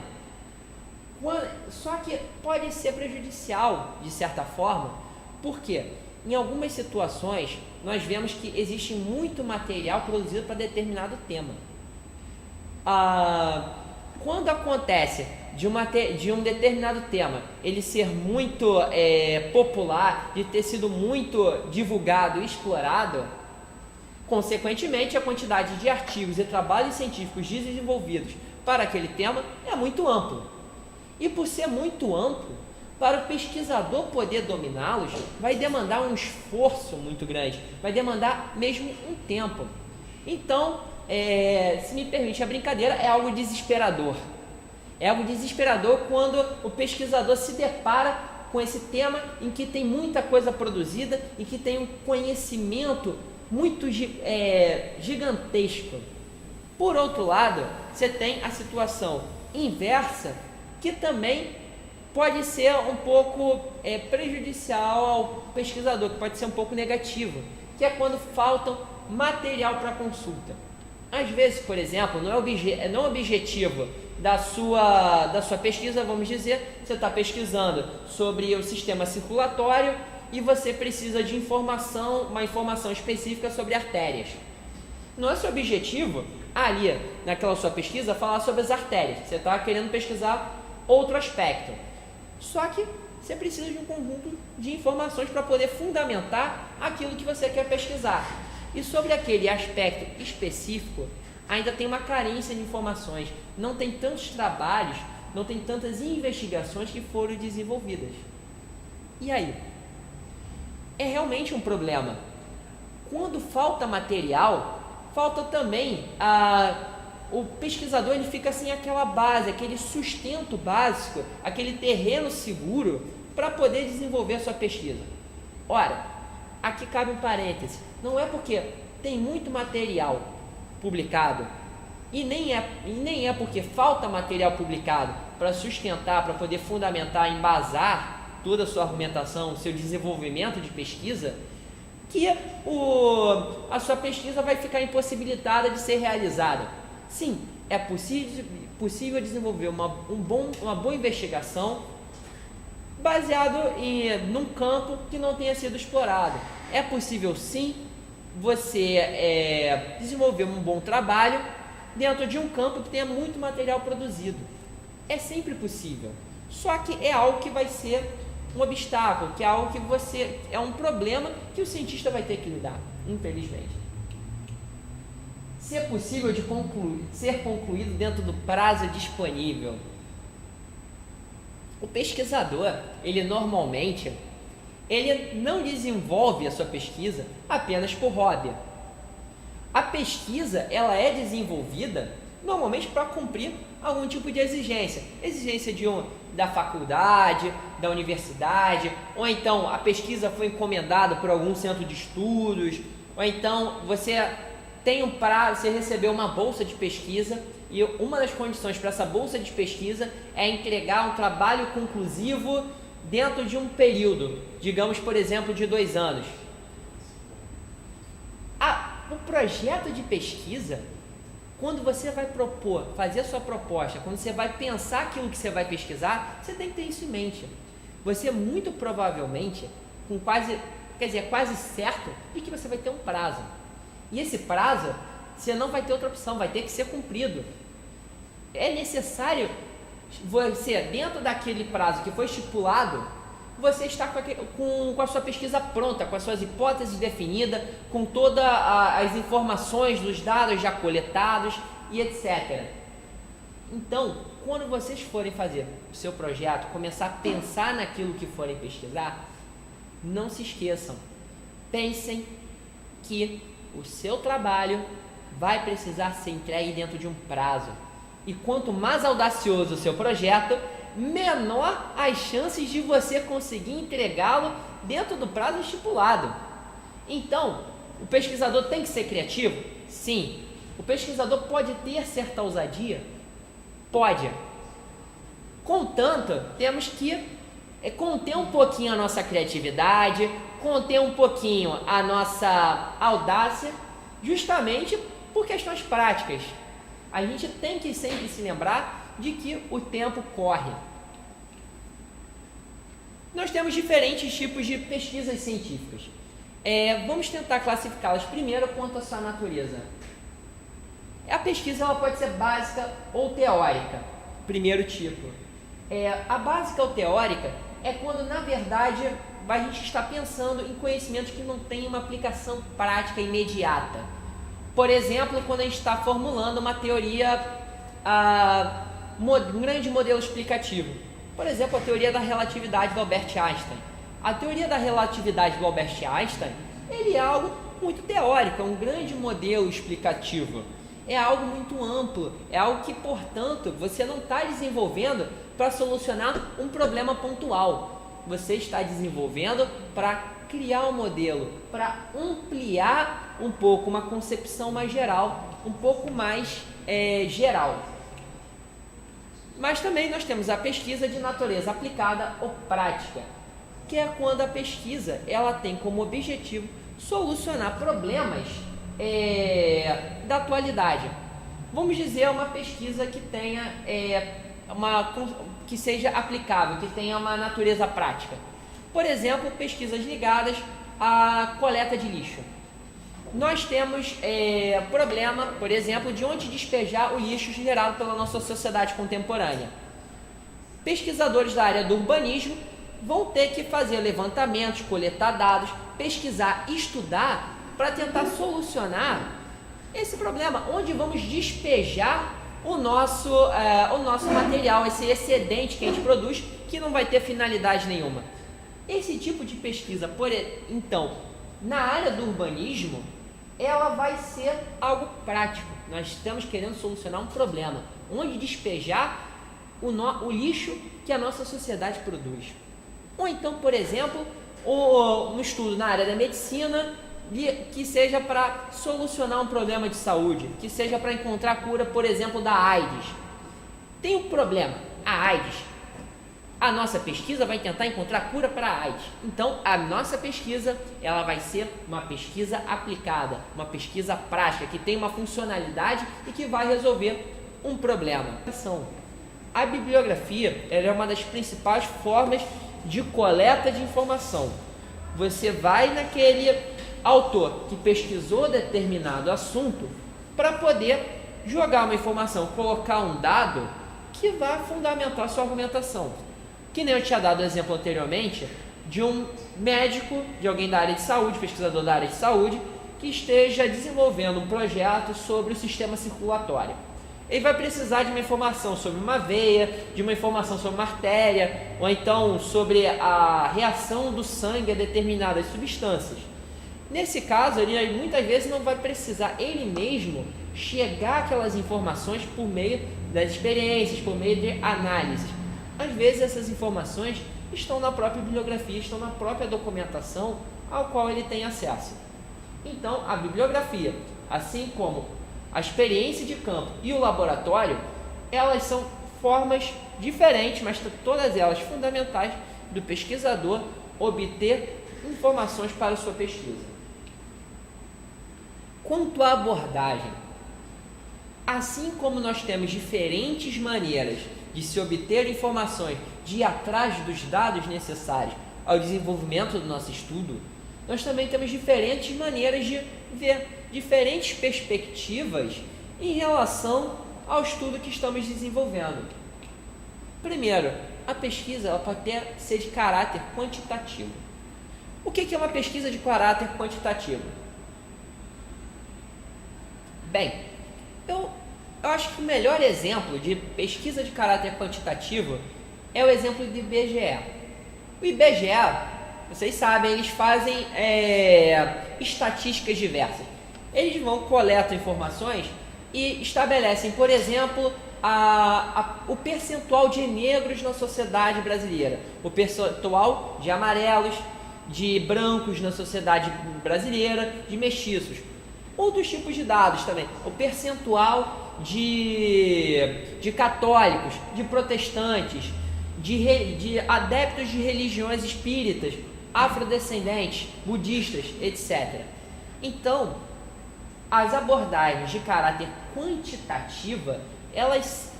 Só que pode ser prejudicial, de certa forma, porque em algumas situações nós vemos que existe muito material produzido para determinado tema. Quando acontece de um determinado tema ele ser muito popular, de ter sido muito divulgado e explorado, consequentemente a quantidade de artigos e trabalhos científicos desenvolvidos para aquele tema é muito amplo. E por ser muito amplo, para o pesquisador poder dominá-los, vai demandar um esforço muito grande, vai demandar mesmo um tempo. Então, se me permite a brincadeira, é algo desesperador. É algo desesperador quando o pesquisador se depara com esse tema em que tem muita coisa produzida e que tem um conhecimento muito gigantesco. Por outro lado, você tem a situação inversa, que também pode ser um pouco prejudicial ao pesquisador, que pode ser um pouco negativo, que é quando falta material para consulta. Às vezes, por exemplo, não é objetivo da sua pesquisa, vamos dizer, você está pesquisando sobre o sistema circulatório e você precisa de uma informação específica sobre artérias. Não é seu objetivo ali, naquela sua pesquisa, falar sobre as artérias. Você está querendo pesquisar outro aspecto. Só que você precisa de um conjunto de informações para poder fundamentar aquilo que você quer pesquisar. E sobre aquele aspecto específico, ainda tem uma carência de informações. Não tem tantos trabalhos, não tem tantas investigações que foram desenvolvidas. E aí? É realmente um problema. Quando falta material, falta também o pesquisador, ele fica sem aquela base, aquele sustento básico, aquele terreno seguro para poder desenvolver a sua pesquisa. Ora, aqui cabe um parêntese, não é porque tem muito material publicado e nem é porque falta material publicado para sustentar, para poder fundamentar, embasar toda a sua argumentação, o seu desenvolvimento de pesquisa, que a sua pesquisa vai ficar impossibilitada de ser realizada. Sim, é possível desenvolver uma boa investigação baseado num campo que não tenha sido explorado. É possível sim você desenvolver um bom trabalho dentro de um campo que tenha muito material produzido. É sempre possível, só que é algo que vai ser um obstáculo, que é algo que é um problema que o cientista vai ter que lidar, infelizmente. ser possível de ser concluído dentro do prazo disponível. O pesquisador, ele normalmente, ele não desenvolve a sua pesquisa apenas por hobby. A pesquisa, ela é desenvolvida normalmente para cumprir algum tipo de exigência da faculdade, da universidade, ou então a pesquisa foi encomendada por algum centro de estudos, ou então você tem um prazo, você recebeu uma bolsa de pesquisa e uma das condições para essa bolsa de pesquisa é entregar um trabalho conclusivo dentro de um período, digamos, por exemplo, de 2 anos. O projeto de pesquisa, quando você vai fazer a sua proposta, quando você vai pensar aquilo que você vai pesquisar, você tem que ter isso em mente. Você muito provavelmente, quase certo, de que você vai ter um prazo. E esse prazo, você não vai ter outra opção, vai ter que ser cumprido. É necessário você, dentro daquele prazo que foi estipulado, você está com a sua pesquisa pronta, com as suas hipóteses definidas, com todas as informações dos dados já coletados e etc. Então, quando vocês forem fazer o seu projeto, começar a pensar naquilo que forem pesquisar, não se esqueçam, pensem que o seu trabalho vai precisar ser entregue dentro de um prazo. E quanto mais audacioso o seu projeto, menor as chances de você conseguir entregá-lo dentro do prazo estipulado. Então, o pesquisador tem que ser criativo? Sim. O pesquisador pode ter certa ousadia? Pode. Contanto, temos que conter um pouquinho a nossa criatividade, conter um pouquinho a nossa audácia, justamente por questões práticas. A gente tem que sempre se lembrar de que o tempo corre. Nós temos diferentes tipos de pesquisas científicas. Vamos tentar classificá-las primeiro quanto à sua natureza. A pesquisa ela pode ser básica ou teórica. Primeiro tipo. A básica ou teórica é quando, na verdade, a gente está pensando em conhecimentos que não têm uma aplicação prática imediata. Por exemplo, quando a gente está formulando uma teoria, um grande modelo explicativo. Por exemplo, a teoria da relatividade do Albert Einstein. A teoria da relatividade do Albert Einstein, ele é algo muito teórico, é um grande modelo explicativo. É algo muito amplo, é algo que, portanto, você não está desenvolvendo para solucionar um problema pontual. Você está desenvolvendo para criar um modelo, para ampliar um pouco, uma concepção mais geral, um pouco mais geral. Mas também nós temos a pesquisa de natureza aplicada ou prática, que é quando a pesquisa ela tem como objetivo solucionar problemas da atualidade. Vamos dizer uma pesquisa que tenha que seja aplicável, que tenha uma natureza prática. Por exemplo, pesquisas ligadas à coleta de lixo. Nós temos problema, por exemplo, de onde despejar o lixo gerado pela nossa sociedade contemporânea. Pesquisadores da área do urbanismo vão ter que fazer levantamentos, coletar dados, pesquisar, estudar para tentar solucionar esse problema, onde vamos despejar o nosso material, esse excedente que a gente produz, que não vai ter finalidade nenhuma. Esse tipo de pesquisa, então, na área do urbanismo, ela vai ser algo prático. Nós estamos querendo solucionar um problema, onde despejar o lixo que a nossa sociedade produz. Ou então, por exemplo, um estudo na área da medicina, que seja para solucionar um problema de saúde, que seja para encontrar cura, por exemplo, da AIDS. Tem um problema, a AIDS. A nossa pesquisa vai tentar encontrar cura para a AIDS. Então, a nossa pesquisa ela vai ser uma pesquisa aplicada, uma pesquisa prática, que tem uma funcionalidade e que vai resolver um problema. A bibliografia ela é uma das principais formas de coleta de informação. Você vai naquele autor que pesquisou determinado assunto para poder jogar uma informação, colocar um dado que vai fundamentar a sua argumentação. Que nem eu tinha dado o exemplo anteriormente de um médico, de alguém da área de saúde, pesquisador da área de saúde, que esteja desenvolvendo um projeto sobre o sistema circulatório. Ele vai precisar de uma informação sobre uma veia, de uma informação sobre uma artéria, ou então sobre a reação do sangue a determinadas substâncias. Nesse caso, ele muitas vezes não vai precisar ele mesmo chegar aquelas informações por meio das experiências, por meio de análises. Às vezes essas informações estão na própria bibliografia, estão na própria documentação ao qual ele tem acesso. Então, a bibliografia, assim como a experiência de campo e o laboratório, elas são formas diferentes, mas todas elas fundamentais do pesquisador obter informações para a sua pesquisa. Quanto à abordagem, assim como nós temos diferentes maneiras de se obter informações, de ir atrás dos dados necessários ao desenvolvimento do nosso estudo, nós também temos diferentes maneiras de ver diferentes perspectivas em relação ao estudo que estamos desenvolvendo. Primeiro, a pesquisa ela pode ser de caráter quantitativo. O que é uma pesquisa de caráter quantitativo? Bem, eu acho que o melhor exemplo de pesquisa de caráter quantitativo é o exemplo do IBGE. O IBGE, vocês sabem, eles fazem estatísticas diversas. Eles coletam informações e estabelecem, por exemplo, o percentual de negros na sociedade brasileira, o percentual de amarelos, de brancos na sociedade brasileira, de mestiços. Outros tipos de dados também, o percentual de católicos, de protestantes, de adeptos de religiões espíritas, afrodescendentes, budistas, etc. Então, as abordagens de caráter quantitativa, elas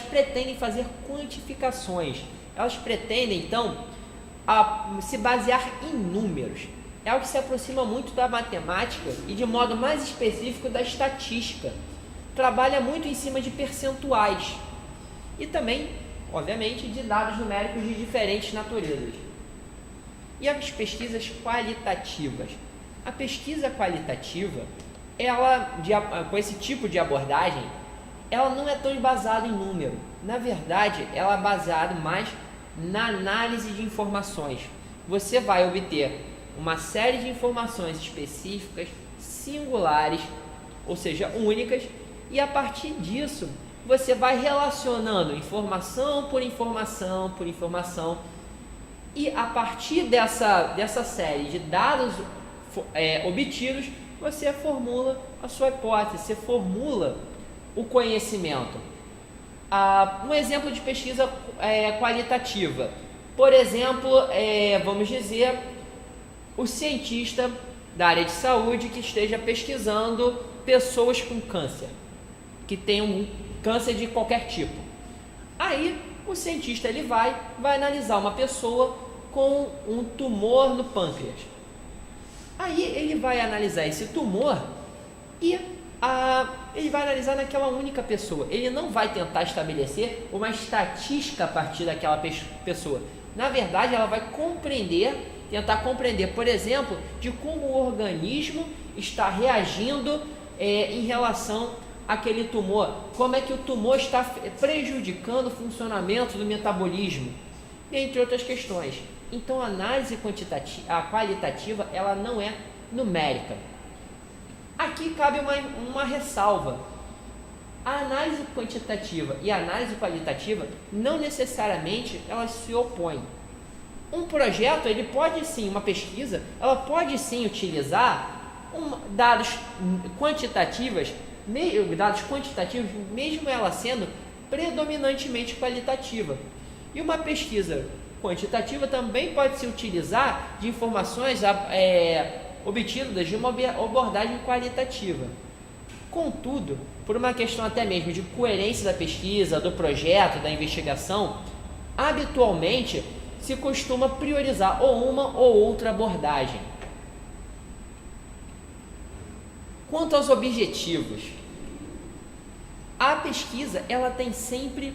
pretendem fazer quantificações, elas pretendem, então, se basear em números. É algo que se aproxima muito da matemática e, de modo mais específico, da estatística. Trabalha muito em cima de percentuais e também, obviamente, de dados numéricos de diferentes naturezas. E as pesquisas qualitativas? A pesquisa qualitativa, com esse tipo de abordagem, ela não é tão embasada em número. Na verdade, ela é baseada mais na análise de informações. Você vai obter uma série de informações específicas, singulares, ou seja, únicas, e a partir disso você vai relacionando informação por informação por informação, e a partir dessa série de dados obtidos, você formula a sua hipótese, você formula o conhecimento. Um exemplo de pesquisa qualitativa, por exemplo, vamos dizer, o cientista da área de saúde que esteja pesquisando pessoas com câncer, que tenham um câncer de qualquer tipo. Aí o cientista ele vai analisar uma pessoa com um tumor no pâncreas. Aí ele vai analisar esse tumor e ele vai analisar naquela única pessoa. Ele não vai tentar estabelecer uma estatística a partir daquela pessoa. Na verdade, ela vai tentar compreender, por exemplo, de como o organismo está reagindo em relação àquele tumor, como é que o tumor está prejudicando o funcionamento do metabolismo, entre outras questões. Então, a análise qualitativa, ela não é numérica. Aqui cabe uma ressalva. A análise quantitativa e a análise qualitativa não necessariamente elas se opõem. Um projeto, ele pode sim, uma pesquisa, ela pode sim utilizar dados quantitativos, mesmo ela sendo predominantemente qualitativa. E uma pesquisa quantitativa também pode se utilizar de informações obtidas de uma abordagem qualitativa. Contudo, por uma questão até mesmo de coerência da pesquisa, do projeto, da investigação, habitualmente se costuma priorizar ou uma ou outra abordagem. Quanto aos objetivos, a pesquisa ela tem sempre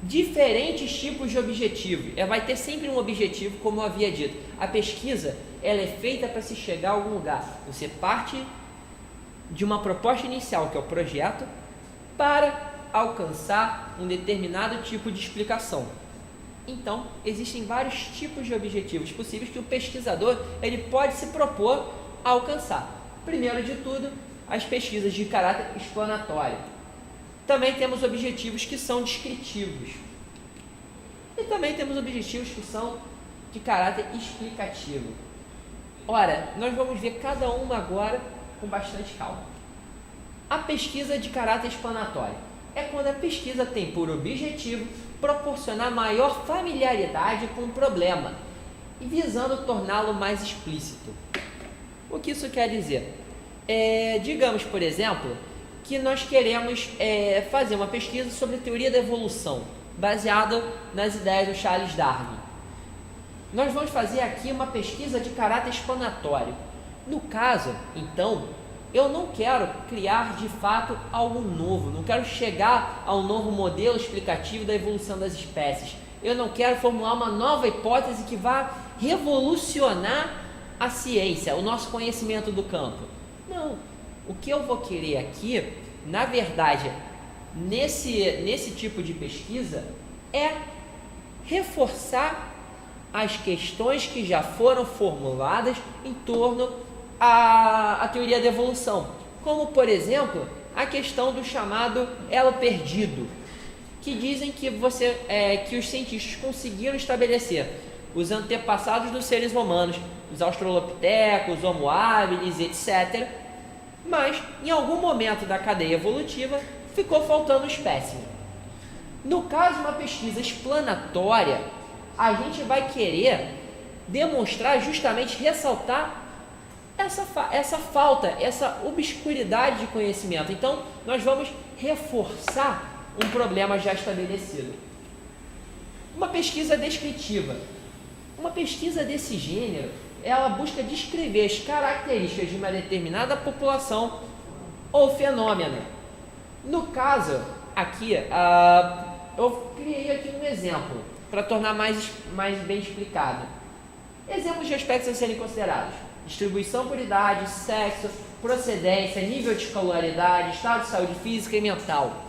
diferentes tipos de objetivos. Vai ter sempre um objetivo, como eu havia dito. A pesquisa, ela é feita para se chegar a algum lugar. Você parte de uma proposta inicial, que é o projeto, para alcançar um determinado tipo de explicação. Então, existem vários tipos de objetivos possíveis que o pesquisador ele pode se propor a alcançar. Primeiro de tudo, as pesquisas de caráter explanatório. Também temos objetivos que são descritivos. E também temos objetivos que são de caráter explicativo. Ora, nós vamos ver cada uma agora com bastante calma. A pesquisa de caráter explanatório é quando a pesquisa tem por objetivo proporcionar maior familiaridade com o problema e visando torná-lo mais explícito. O que isso quer dizer? Digamos, por exemplo, que nós queremos fazer uma pesquisa sobre a teoria da evolução, baseada nas ideias do Charles Darwin. Nós vamos fazer aqui uma pesquisa de caráter explanatório. No caso, então, eu não quero criar de fato algo novo, não quero chegar a um novo modelo explicativo da evolução das espécies. Eu não quero formular uma nova hipótese que vá revolucionar a ciência, o nosso conhecimento do campo. Não, o que eu vou querer aqui, na verdade, nesse tipo de pesquisa, é reforçar as questões que já foram formuladas em torno a teoria da evolução, como por exemplo a questão do chamado elo perdido, que dizem que que os cientistas conseguiram estabelecer os antepassados dos seres humanos, os australopitecos, Homo habilis, etc. Mas em algum momento da cadeia evolutiva ficou faltando espécime. No caso de uma pesquisa explanatória, a gente vai querer demonstrar, justamente ressaltar essa falta, essa obscuridade de conhecimento. Então, nós vamos reforçar um problema já estabelecido. Uma pesquisa descritiva. Uma pesquisa desse gênero, ela busca descrever as características de uma determinada população ou fenômeno. No caso, aqui, eu criei aqui um exemplo, para tornar mais bem explicado. Exemplos de aspectos a serem considerados: distribuição por idade, sexo, procedência, nível de escolaridade, estado de saúde física e mental.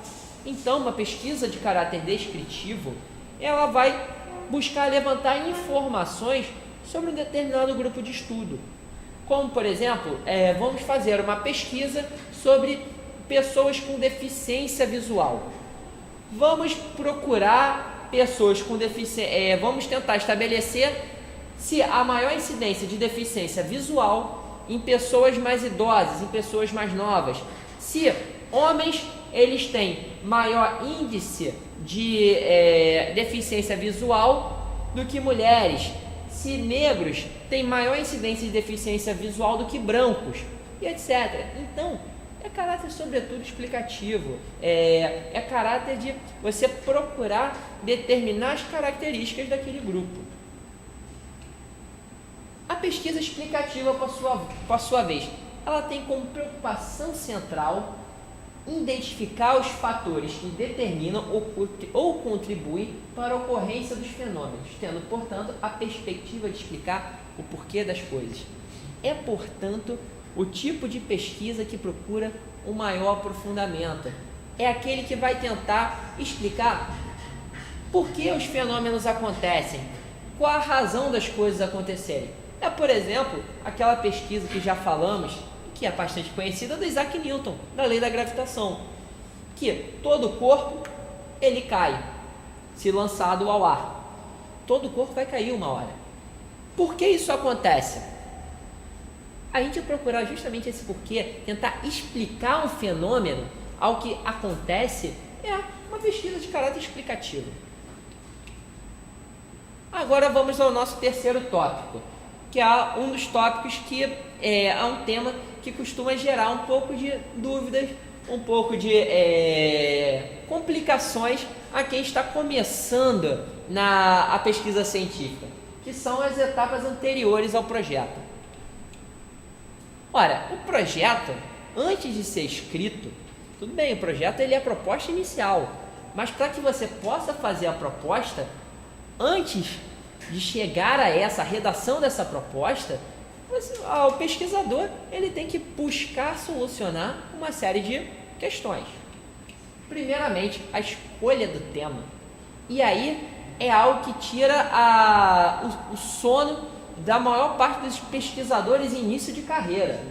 Então, uma pesquisa de caráter descritivo, ela vai buscar levantar informações sobre um determinado grupo de estudo. Como, por exemplo, vamos fazer uma pesquisa sobre pessoas com deficiência visual. Vamos procurar pessoas com deficiência, vamos tentar estabelecer se há maior incidência de deficiência visual em pessoas mais idosas, em pessoas mais novas. Se homens eles têm maior índice de deficiência visual do que mulheres, se negros têm maior incidência de deficiência visual do que brancos, e etc. Então, é caráter sobretudo explicativo, é caráter de você procurar determinar as características daquele grupo. A pesquisa explicativa, por sua vez, ela tem como preocupação central identificar os fatores que determinam ou contribuem para a ocorrência dos fenômenos, tendo, portanto, a perspectiva de explicar o porquê das coisas. É, portanto, o tipo de pesquisa que procura um maior aprofundamento. É aquele que vai tentar explicar por que os fenômenos acontecem, qual a razão das coisas acontecerem. É, por exemplo, aquela pesquisa que já falamos, que é bastante conhecida, do Isaac Newton, da lei da gravitação, que todo corpo ele cai se lançado ao ar. Todo corpo vai cair uma hora. Por que isso acontece? A gente vai procurar justamente esse porquê, tentar explicar um fenômeno ao que acontece, é uma pesquisa de caráter explicativo. Agora vamos ao nosso terceiro tópico, que é um dos tópicos que é um tema que costuma gerar um pouco de dúvidas, um pouco de complicações a quem está começando a pesquisa científica, que são as etapas anteriores ao projeto. Ora, o projeto, antes de ser escrito, tudo bem, o projeto ele é a proposta inicial, Mas para que você possa fazer a proposta, antes de chegar a essa redação dessa proposta, o pesquisador ele tem que buscar solucionar uma série de questões. Primeiramente, a escolha do tema. E aí é algo que tira o sono da maior parte dos pesquisadores em início de carreira.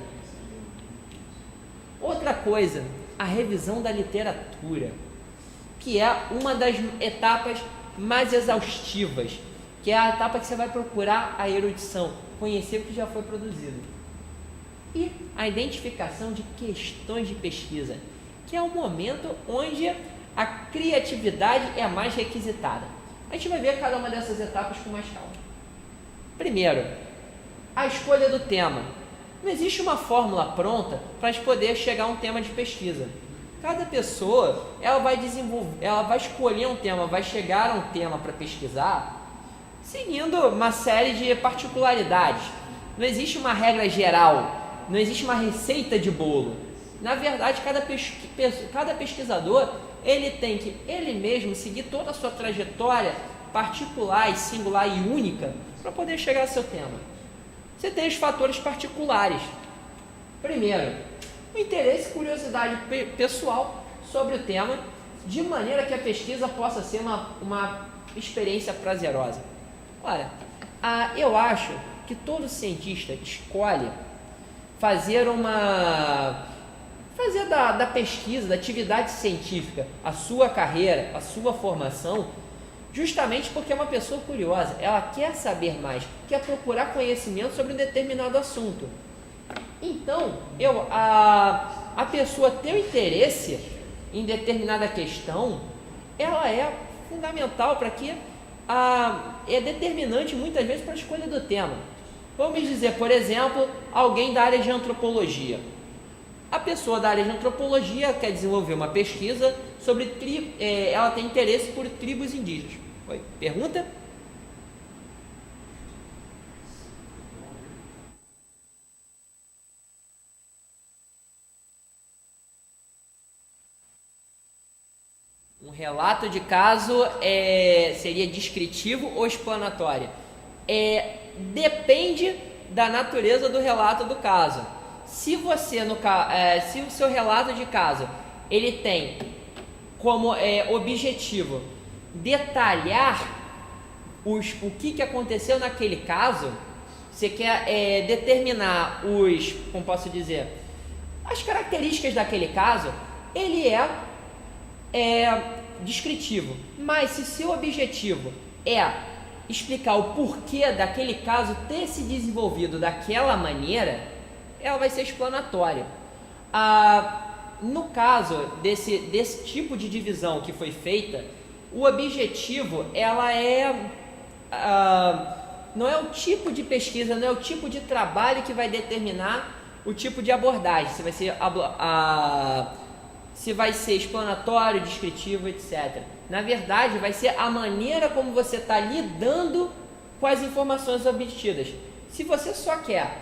Outra coisa, a revisão da literatura, que é uma das etapas mais exaustivas, que é a etapa que você vai procurar a erudição, conhecer o que já foi produzido. E a identificação de questões de pesquisa, que é o momento onde a criatividade é a mais requisitada. A gente vai ver cada uma dessas etapas com mais calma. Primeiro, a escolha do tema. Não existe uma fórmula pronta para a gente poder chegar a um tema de pesquisa. Cada pessoa, ela vai escolher um tema, vai chegar a um tema para pesquisar, seguindo uma série de particularidades. Não existe uma regra geral, não existe uma receita de bolo. Na verdade, cada pesquisador, ele tem que, ele mesmo, seguir toda a sua trajetória particular e singular e única para poder chegar ao seu tema. Você tem os fatores particulares. Primeiro, o interesse e curiosidade pessoal sobre o tema, de maneira que a pesquisa possa ser uma experiência prazerosa. Olha, eu acho que todo cientista escolhe fazer da pesquisa, da atividade científica, a sua carreira, a sua formação, justamente porque é uma pessoa curiosa, ela quer saber mais, quer procurar conhecimento sobre um determinado assunto. Então, a pessoa ter o interesse em determinada questão, ela é fundamental para que é determinante muitas vezes para a escolha do tema. Vamos dizer, por exemplo, alguém da área de antropologia. A pessoa da área de antropologia quer desenvolver uma pesquisa sobre ela tem interesse por tribos indígenas. Oi, pergunta? Um relato de caso seria descritivo ou explanatório? Depende da natureza do relato do caso. Se se o seu relato de caso ele tem como objetivo detalhar o que aconteceu naquele caso, você quer determinar como posso dizer, as características daquele caso, ele é descritivo. Mas se seu objetivo é explicar o porquê daquele caso ter se desenvolvido daquela maneira, ela vai ser explanatória. No caso desse tipo de divisão que foi feita, o objetivo não é o tipo de pesquisa, não é o tipo de trabalho que vai determinar o tipo de abordagem, se vai ser explanatório, descritivo, etc. Na verdade, vai ser a maneira como você está lidando com as informações obtidas. Se você só quer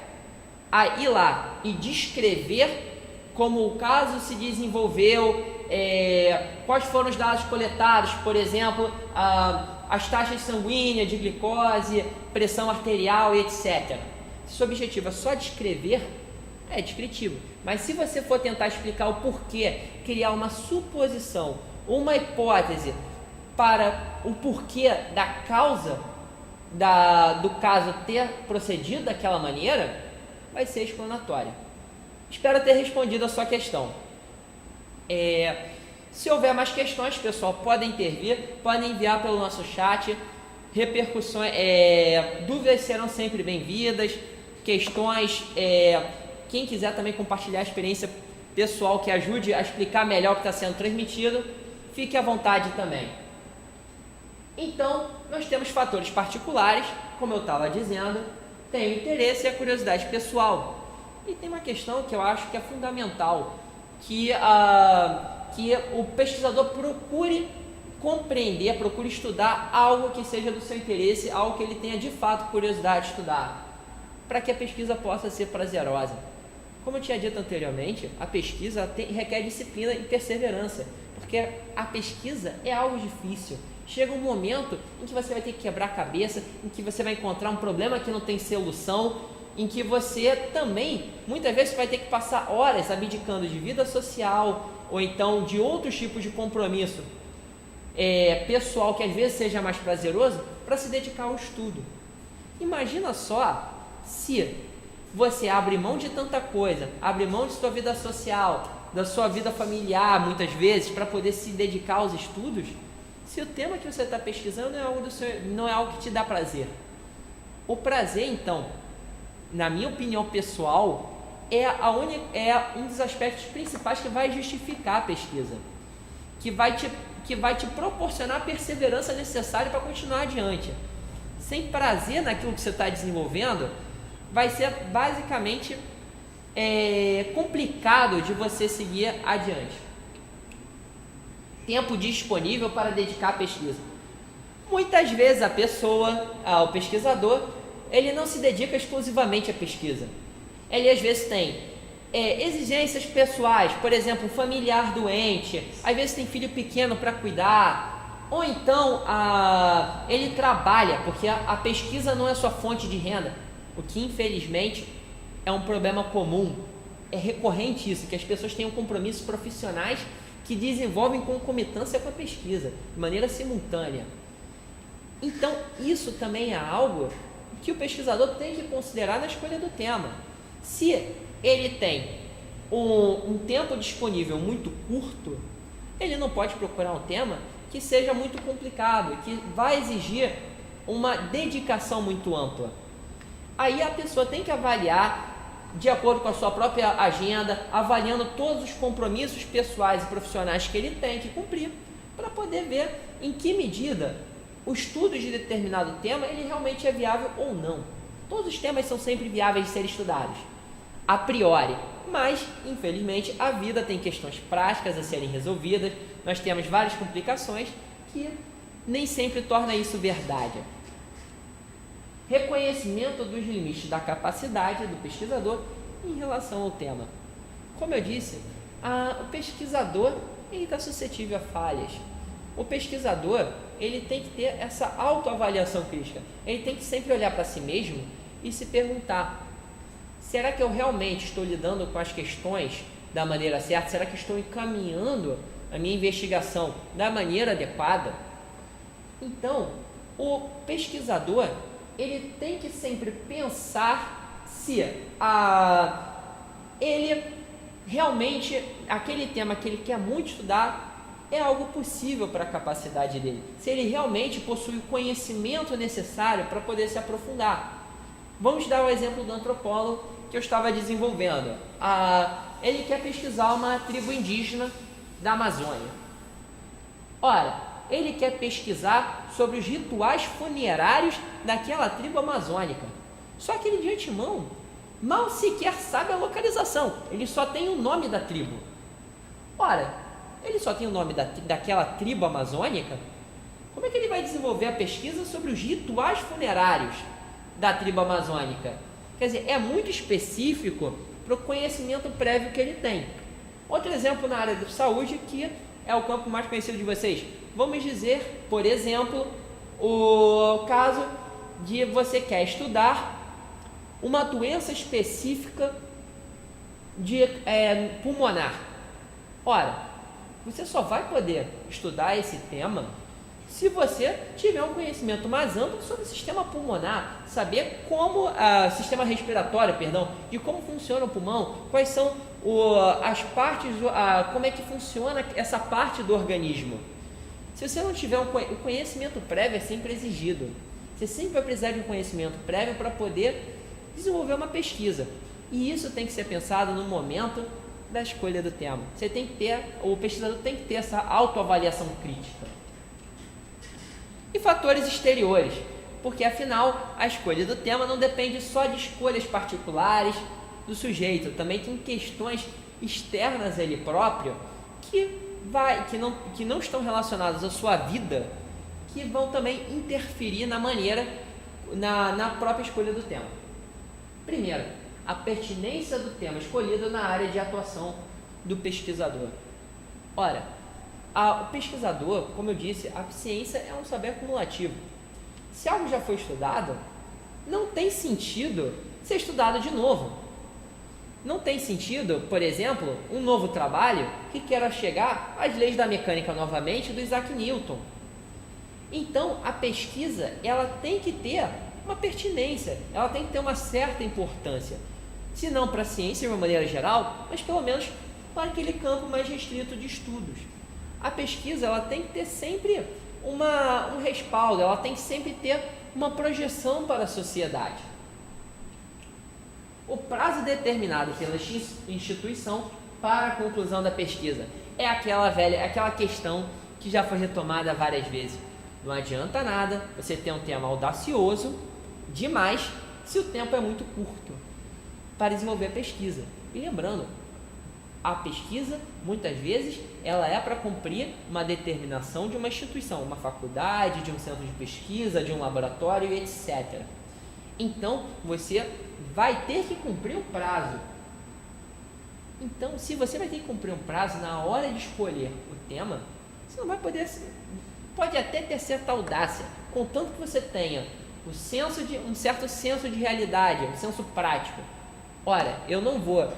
ir lá e descrever como o caso se desenvolveu, quais foram os dados coletados, por exemplo, as taxas sanguíneas de glicose, pressão arterial, etc. Se o objetivo é só descrever, é descritivo. Mas se você for tentar explicar o porquê, criar uma suposição, uma hipótese para o porquê da causa do caso ter procedido daquela maneira, vai ser explanatória. Espero ter respondido a sua questão. Se houver mais questões, pessoal, podem intervir, podem enviar pelo nosso chat. Repercussões, dúvidas serão sempre bem-vindas. Questões, quem quiser também compartilhar a experiência pessoal que ajude a explicar melhor o que está sendo transmitido, fique à vontade também. Então, nós temos fatores particulares, como eu estava dizendo, tem o interesse e a curiosidade pessoal. E tem uma questão que eu acho que é fundamental, que o pesquisador procure compreender, procure estudar algo que seja do seu interesse, algo que ele tenha de fato curiosidade de estudar, para que a pesquisa possa ser prazerosa. Como eu tinha dito anteriormente, a pesquisa requer disciplina e perseverança, porque a pesquisa é algo difícil. Chega um momento em que você vai ter que quebrar a cabeça, em que você vai encontrar um problema que não tem solução, em que você também, muitas vezes, vai ter que passar horas abdicando de vida social, ou então de outros tipos de compromisso pessoal que às vezes seja mais prazeroso, para se dedicar ao estudo. Imagina só se você abre mão de tanta coisa, abre mão de sua vida social, da sua vida familiar, muitas vezes, para poder se dedicar aos estudos, se o tema que você está pesquisando não é algo que te dá prazer. O prazer, então, na minha opinião pessoal, é um dos aspectos principais que vai justificar a pesquisa, que vai te proporcionar a perseverança necessária para continuar adiante. Sem prazer naquilo que você está desenvolvendo, vai ser basicamente complicado de você seguir adiante. Tempo disponível para dedicar à pesquisa. Muitas vezes o pesquisador, ele não se dedica exclusivamente à pesquisa. Ele às vezes tem exigências pessoais, por exemplo, um familiar doente, às vezes tem filho pequeno para cuidar, ou então ele trabalha, porque a pesquisa não é sua fonte de renda, o que infelizmente é um problema comum, é recorrente isso, que as pessoas tenham compromissos profissionais que desenvolvem concomitância com a pesquisa, de maneira simultânea. Então, isso também é algo que o pesquisador tem que considerar na escolha do tema. Se ele tem um tempo disponível muito curto, ele não pode procurar um tema que seja muito complicado, que vai exigir uma dedicação muito ampla. Aí a pessoa tem que avaliar de acordo com a sua própria agenda, avaliando todos os compromissos pessoais e profissionais que ele tem que cumprir, para poder ver em que medida o estudo de determinado tema ele realmente é viável ou não. Todos os temas são sempre viáveis de serem estudados, a priori, mas infelizmente a vida tem questões práticas a serem resolvidas, nós temos várias complicações que nem sempre torna isso verdade. Reconhecimento dos limites da capacidade do pesquisador em relação ao tema. Como eu disse, o pesquisador está suscetível a falhas. O pesquisador ele tem que ter essa autoavaliação crítica. Ele tem que sempre olhar para si mesmo e se perguntar: será que eu realmente estou lidando com as questões da maneira certa? Será que estou encaminhando a minha investigação da maneira adequada? Então, o pesquisador ele tem que sempre pensar se ele realmente, aquele tema que ele quer muito estudar, é algo possível para a capacidade dele, se ele realmente possui o conhecimento necessário para poder se aprofundar. Vamos dar o exemplo do antropólogo que eu estava desenvolvendo. Ele quer pesquisar uma tribo indígena da Amazônia. Ora, ele quer pesquisar sobre os rituais funerários daquela tribo amazônica. Só que ele de antemão mal sequer sabe a localização, ele só tem o nome da tribo. Ora, ele só tem o nome daquela tribo amazônica, como é que ele vai desenvolver a pesquisa sobre os rituais funerários da tribo amazônica? Quer dizer, é muito específico para o conhecimento prévio que ele tem. Outro exemplo na área da saúde, que é o campo mais conhecido de vocês. Vamos dizer, por exemplo, o caso de você quer estudar uma doença específica pulmonar. Ora, você só vai poder estudar esse tema se você tiver um conhecimento mais amplo sobre o sistema pulmonar, saber como, sistema respiratório, de como funciona o pulmão, quais são as partes, como é que funciona essa parte do organismo. Se você não tiver o conhecimento prévio, é sempre exigido. Você sempre vai precisar de um conhecimento prévio para poder desenvolver uma pesquisa. E isso tem que ser pensado no momento da escolha do tema. O pesquisador tem que ter essa autoavaliação crítica. E fatores exteriores, porque afinal a escolha do tema não depende só de escolhas particulares do sujeito, também tem questões externas a ele próprio que não estão relacionadas à sua vida, que vão também interferir na própria escolha do tema. Primeiro, a pertinência do tema escolhido na área de atuação do pesquisador. Ora, o pesquisador, como eu disse, a ciência é um saber acumulativo. Se algo já foi estudado, não tem sentido ser estudado de novo. Não tem sentido, por exemplo, um novo trabalho que queira chegar às leis da mecânica novamente do Isaac Newton. Então, a pesquisa, ela tem que ter uma pertinência, ela tem que ter uma certa importância. Se não para a ciência de uma maneira geral, mas pelo menos para aquele campo mais restrito de estudos. A pesquisa, ela tem que ter sempre um respaldo, ela tem que sempre ter uma projeção para a sociedade. O prazo determinado pela instituição para a conclusão da pesquisa é aquela questão que já foi retomada várias vezes. Não adianta nada você ter um tema audacioso demais se o tempo é muito curto para desenvolver a pesquisa. E lembrando, a pesquisa, muitas vezes, ela é para cumprir uma determinação de uma instituição, uma faculdade, de um centro de pesquisa, de um laboratório, etc. Então, você vai ter que cumprir o prazo. Então, se você vai ter que cumprir um prazo na hora de escolher o tema, você não vai poder... Pode até ter certa audácia, contanto que você tenha um certo senso de realidade, um senso prático. Ora, eu não vou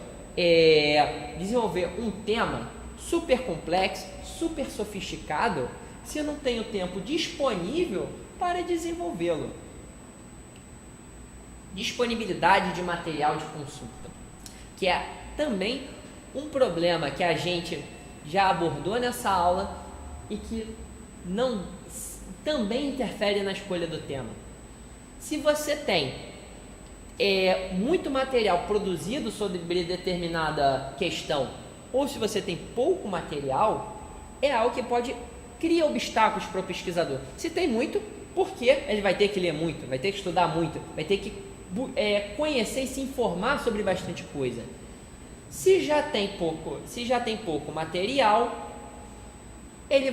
desenvolver um tema super complexo, super sofisticado, se eu não tenho tempo disponível para desenvolvê-lo. Disponibilidade de material de consulta, que é também um problema que a gente já abordou nessa aula e que também interfere na escolha do tema. Se você tem muito material produzido sobre determinada questão, ou se você tem pouco material, é algo que pode criar obstáculos para o pesquisador. Se tem muito, porque ele vai ter que ler muito, vai ter que estudar muito, vai ter que conhecer e se informar sobre bastante coisa. Se já tem pouco material, ele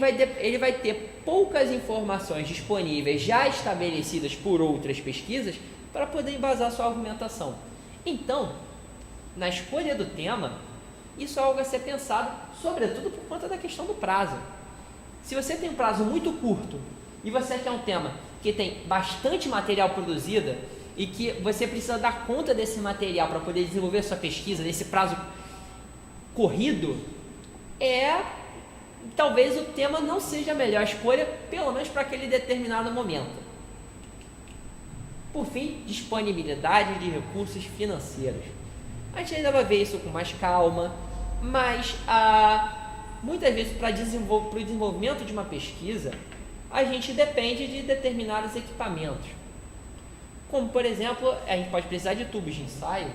vai ter poucas informações disponíveis já estabelecidas por outras pesquisas para poder embasar sua argumentação. Então, na escolha do tema, isso é algo a ser pensado, sobretudo por conta da questão do prazo. Se você tem um prazo muito curto e você quer um tema que tem bastante material produzido e que você precisa dar conta desse material para poder desenvolver sua pesquisa nesse prazo corrido, talvez o tema não seja a melhor escolha, pelo menos para aquele determinado momento. Por fim, disponibilidade de recursos financeiros. A gente ainda vai ver isso com mais calma, mas muitas vezes para o desenvolvimento de uma pesquisa, a gente depende de determinados equipamentos. Como, por exemplo, a gente pode precisar de tubos de ensaio.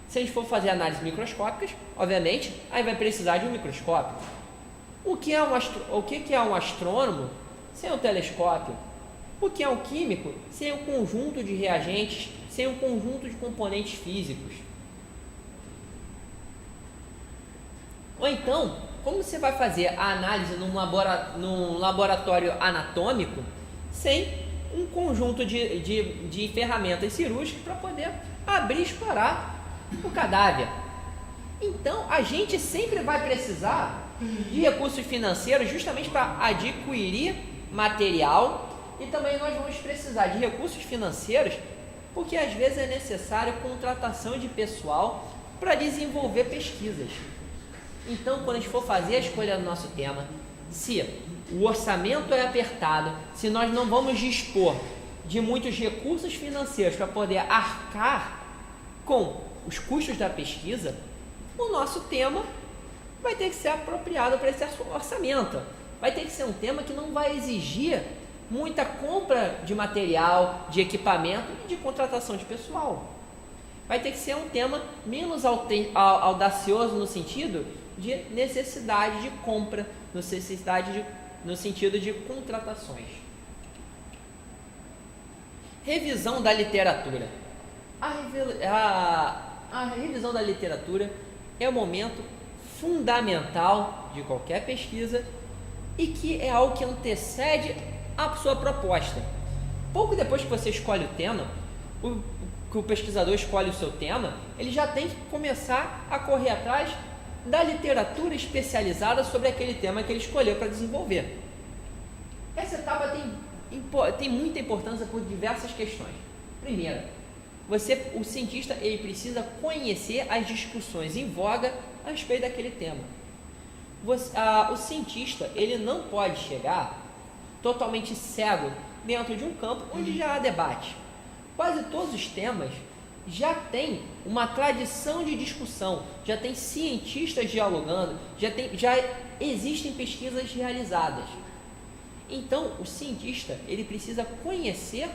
Se a gente for fazer análises microscópicas, obviamente, aí vai precisar de um microscópio. O que é um astrônomo sem um telescópio? O que é um químico sem um conjunto de reagentes, sem um conjunto de componentes físicos? Ou então, como você vai fazer a análise num laboratório anatômico sem um conjunto de ferramentas cirúrgicas para poder abrir e explorar o cadáver? Então, a gente sempre vai precisar de recursos financeiros justamente para adquirir material, e também nós vamos precisar de recursos financeiros porque às vezes é necessário contratação de pessoal para desenvolver pesquisas. Então, quando a gente for fazer a escolha do nosso tema, se o orçamento é apertado, se nós não vamos dispor de muitos recursos financeiros para poder arcar com os custos da pesquisa, o nosso tema vai ter que ser apropriado para esse orçamento. Vai ter que ser um tema que não vai exigir muita compra de material, de equipamento e de contratação de pessoal. Vai ter que ser um tema menos audacioso no sentido de necessidade de compra, no sentido de contratações. Revisão da literatura. A revisão da literatura é um momento fundamental de qualquer pesquisa e que é algo que antecede a sua proposta. Pouco depois que você escolhe o tema, que o pesquisador escolhe o seu tema, ele já tem que começar a correr atrás da literatura especializada sobre aquele tema que ele escolheu para desenvolver. Essa etapa tem muita importância por diversas questões. Primeiro, o cientista ele precisa conhecer as discussões em voga a respeito daquele tema. O cientista ele não pode chegar totalmente cego dentro de um campo onde já há debate. Quase todos os temas já tem uma tradição de discussão, já tem cientistas dialogando, já existem pesquisas realizadas. Então, o cientista ele precisa conhecer,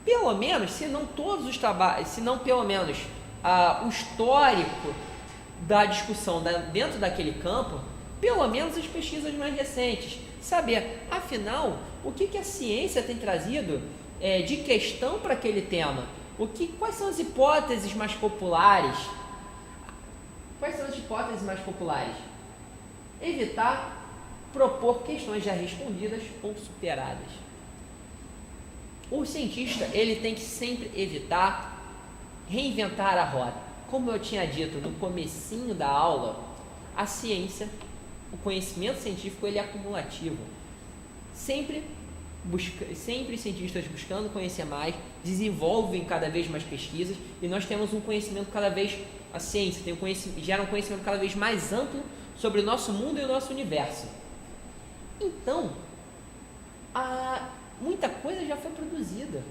pelo menos, se não todos os trabalhos, se não pelo menos o histórico da discussão dentro daquele campo, pelo menos as pesquisas mais recentes, saber, afinal, o que a ciência tem trazido de questão para aquele tema. Quais são as hipóteses mais populares? Quais são as hipóteses mais populares? Evitar propor questões já respondidas ou superadas. O cientista ele tem que sempre evitar reinventar a roda. Como eu tinha dito no comecinho da aula, a ciência, o conhecimento científico ele é acumulativo. Sempre cientistas buscando conhecer mais, desenvolvem cada vez mais pesquisas e nós temos um conhecimento cada vez, a ciência gera um conhecimento cada vez mais amplo sobre o nosso mundo e o nosso universo. Então, muita coisa já foi produzida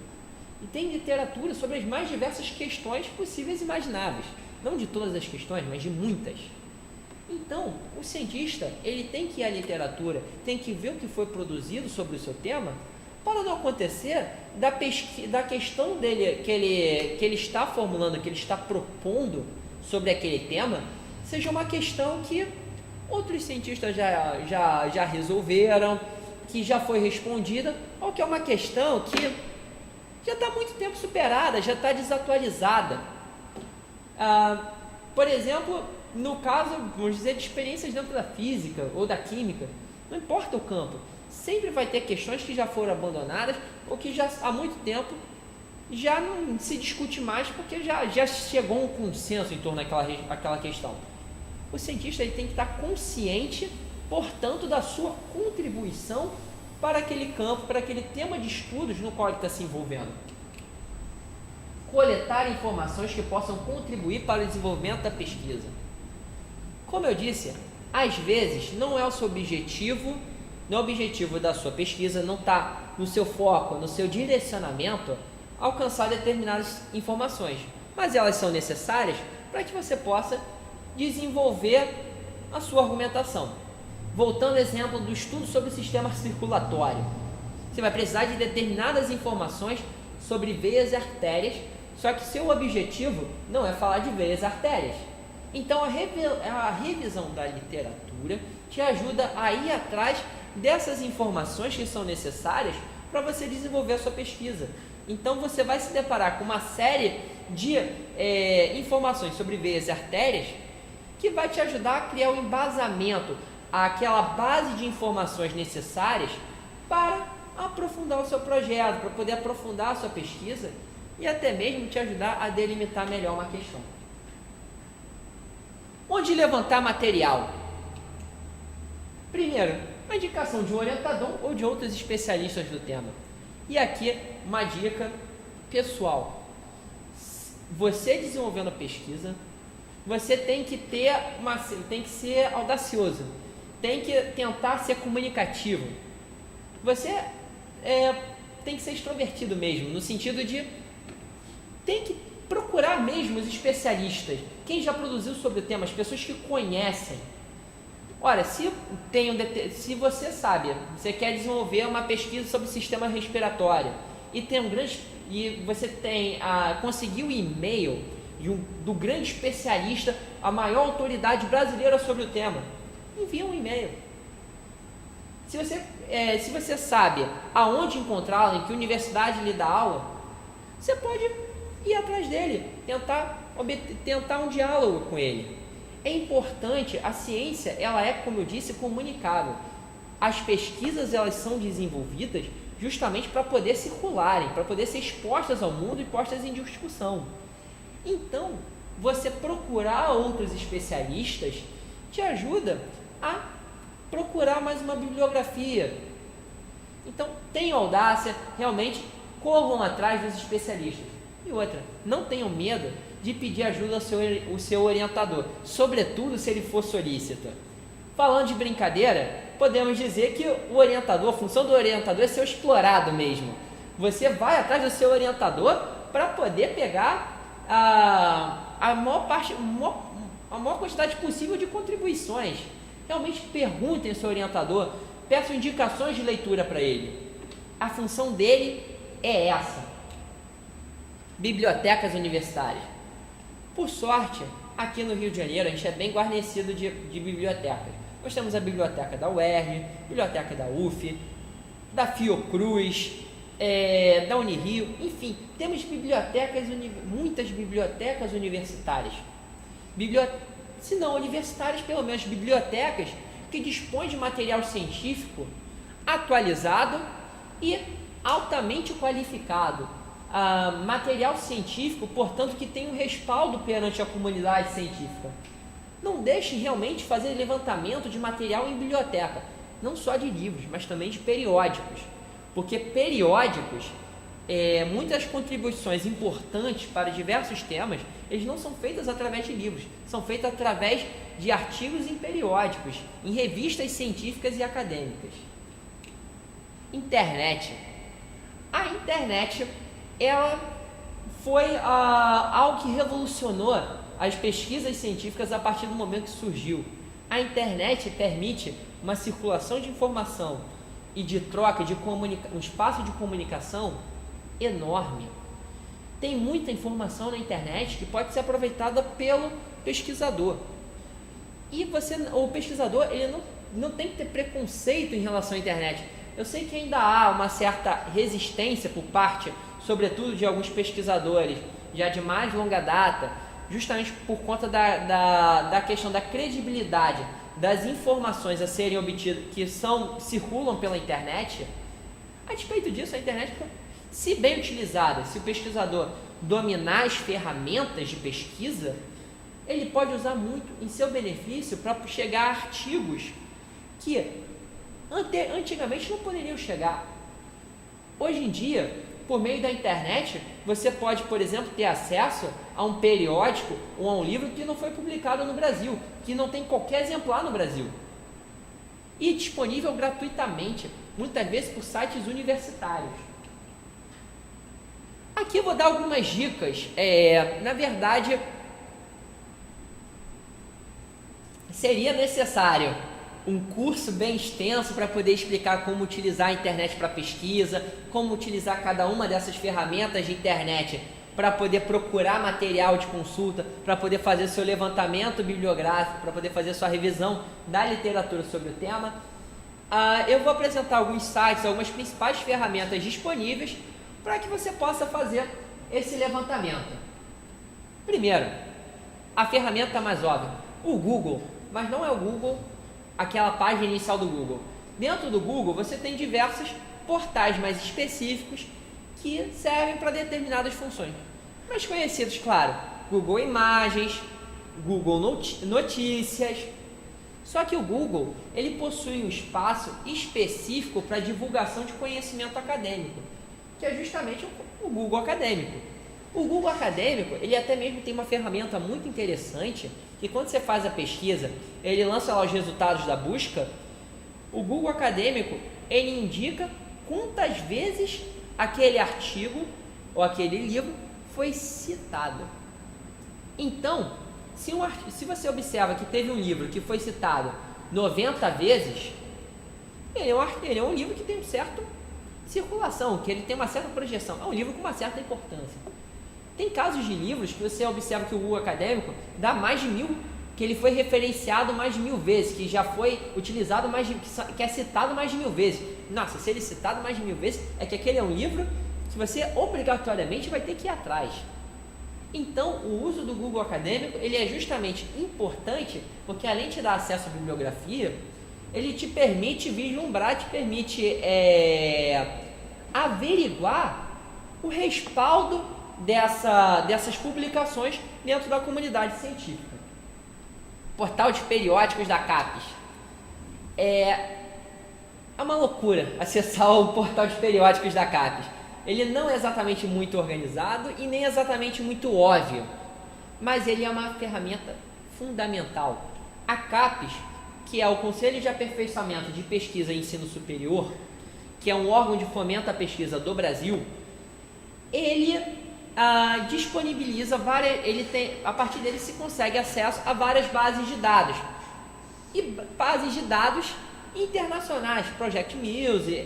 e tem literatura sobre as mais diversas questões possíveis e imagináveis. Não de todas as questões, mas de muitas. Então, o cientista, ele tem que ir à literatura, tem que ver o que foi produzido sobre o seu tema, para não acontecer da questão dele, que ele está formulando, que ele está propondo sobre aquele tema, seja uma questão que outros cientistas já resolveram, que já foi respondida, ou que é uma questão que já está há muito tempo superada, já está desatualizada. Por exemplo, no caso, vamos dizer, de experiências dentro da física ou da química, não importa o campo, sempre vai ter questões que já foram abandonadas ou que já há muito tempo já não se discute mais porque já chegou um consenso em torno daquela questão. O cientista ele tem que estar consciente, portanto, da sua contribuição para aquele campo, para aquele tema de estudos no qual ele está se envolvendo. Coletar informações que possam contribuir para o desenvolvimento da pesquisa. Como eu disse, às vezes não é o seu objetivo, não é o objetivo da sua pesquisa, não está no seu foco, no seu direcionamento, alcançar determinadas informações, mas elas são necessárias para que você possa desenvolver a sua argumentação. Voltando ao exemplo do estudo sobre o sistema circulatório, você vai precisar de determinadas informações sobre veias e artérias, só que seu objetivo não é falar de veias e artérias. Então a revisão da literatura te ajuda a ir atrás dessas informações que são necessárias para você desenvolver a sua pesquisa. Então você vai se deparar com uma série de informações sobre veias e artérias que vai te ajudar a criar um embasamento, aquela base de informações necessárias para aprofundar o seu projeto, para poder aprofundar a sua pesquisa e até mesmo te ajudar a delimitar melhor uma questão. Onde levantar material? Primeiro, a indicação de um orientador ou de outros especialistas do tema. E aqui uma dica pessoal. Você desenvolvendo a pesquisa, você tem que ser audacioso, tem que tentar ser comunicativo. Você tem que ser extrovertido mesmo, no sentido de tem que procurar mesmo os especialistas, quem já produziu sobre o tema, as pessoas que conhecem. Ora, se você sabe, você quer desenvolver uma pesquisa sobre o sistema respiratório e você conseguiu o e-mail do grande especialista, a maior autoridade brasileira sobre o tema, envia um e-mail. Se você sabe aonde encontrá-lo, em que universidade lhe dá aula, você pode ir atrás dele, tentar um diálogo com ele. É importante, a ciência, ela é, como eu disse, comunicável. As pesquisas, elas são desenvolvidas justamente para poder circularem, para poder ser expostas ao mundo e postas em discussão. Então, você procurar outros especialistas te ajuda a procurar mais uma bibliografia. Então, tenham audácia, realmente corram atrás dos especialistas. E outra, não tenham medo de pedir ajuda ao seu orientador, sobretudo se ele for solícito. Falando de brincadeira, podemos dizer que o orientador, a função do orientador é ser explorado mesmo. Você vai atrás do seu orientador para poder pegar a maior quantidade possível de contribuições. Realmente perguntem ao seu orientador, peçam indicações de leitura para ele. A função dele é essa. Bibliotecas universitárias. Por sorte, aqui no Rio de Janeiro a gente é bem guarnecido de bibliotecas. Nós temos a biblioteca da UERJ, biblioteca da UF, da Fiocruz, da Unirio, enfim, temos muitas bibliotecas universitárias. Se não universitárias, pelo menos bibliotecas que dispõem de material científico atualizado e altamente qualificado. Material científico, portanto, que tem um respaldo perante a comunidade científica. Não deixe realmente fazer levantamento de material em biblioteca, não só de livros, mas também de periódicos, porque periódicos, muitas contribuições importantes para diversos temas, eles não são feitas através de livros, são feitas através de artigos em periódicos, em revistas científicas e acadêmicas. Internet. A internet, ela foi algo que revolucionou as pesquisas científicas a partir do momento que surgiu. A internet permite uma circulação de informação e de troca, um espaço de comunicação enorme. Tem muita informação na internet que pode ser aproveitada pelo pesquisador. E o pesquisador ele não tem que ter preconceito em relação à internet. Eu sei que ainda há uma certa resistência por parte, sobretudo de alguns pesquisadores, já de mais longa data, justamente por conta da questão da credibilidade das informações a serem obtidas, que circulam pela internet. A despeito disso, a internet, se bem utilizada, se o pesquisador dominar as ferramentas de pesquisa, ele pode usar muito em seu benefício para chegar a artigos que antigamente não poderiam chegar. Hoje em dia, por meio da internet, você pode, por exemplo, ter acesso a um periódico ou a um livro que não foi publicado no Brasil, que não tem qualquer exemplar no Brasil. E disponível gratuitamente, muitas vezes por sites universitários. Aqui eu vou dar algumas dicas. Na verdade, seria necessário um curso bem extenso para poder explicar como utilizar a internet para pesquisa, como utilizar cada uma dessas ferramentas de internet para poder procurar material de consulta, para poder fazer seu levantamento bibliográfico, para poder fazer sua revisão da literatura sobre o tema. Eu vou apresentar alguns sites, algumas principais ferramentas disponíveis para que você possa fazer esse levantamento. Primeiro, a ferramenta mais óbvia, o Google, mas não é o Google aquela página inicial do Google. Dentro do Google você tem diversos portais mais específicos que servem para determinadas funções. Mais conhecidos, claro, Google Imagens, Google Notícias. Só que o Google, ele possui um espaço específico para divulgação de conhecimento acadêmico, que é justamente o Google Acadêmico. O Google Acadêmico, ele até mesmo tem uma ferramenta muito interessante, que quando você faz a pesquisa, ele lança lá os resultados da busca. O Google Acadêmico, ele indica quantas vezes aquele artigo ou aquele livro foi citado. Então, se você observa que teve um livro que foi citado 90 vezes, ele é um livro que tem uma certa circulação, que ele tem uma certa projeção, é um livro com uma certa importância. Tem casos de livros que você observa que o Google Acadêmico dá mais de 1000, que ele foi referenciado mais de 1000 vezes, que já foi utilizado que é citado mais de 1000 vezes. Nossa, se ele é citado mais de 1000 vezes, é que aquele é um livro que você obrigatoriamente vai ter que ir atrás. Então, o uso do Google Acadêmico, ele é justamente importante, porque além de dar acesso à bibliografia, ele te permite vislumbrar, te permite averiguar o respaldo dessas publicações dentro da comunidade científica. Portal de periódicos da CAPES. É uma loucura acessar o portal de periódicos da CAPES. Ele não é exatamente muito organizado e nem exatamente muito óbvio, mas ele é uma ferramenta fundamental. A CAPES, que é o Conselho de Aperfeiçoamento de Pesquisa e Ensino Superior, que é um órgão de fomento à pesquisa do Brasil, ele disponibiliza a partir dele se consegue acesso a várias bases de dados, e bases de dados internacionais, Project Muse,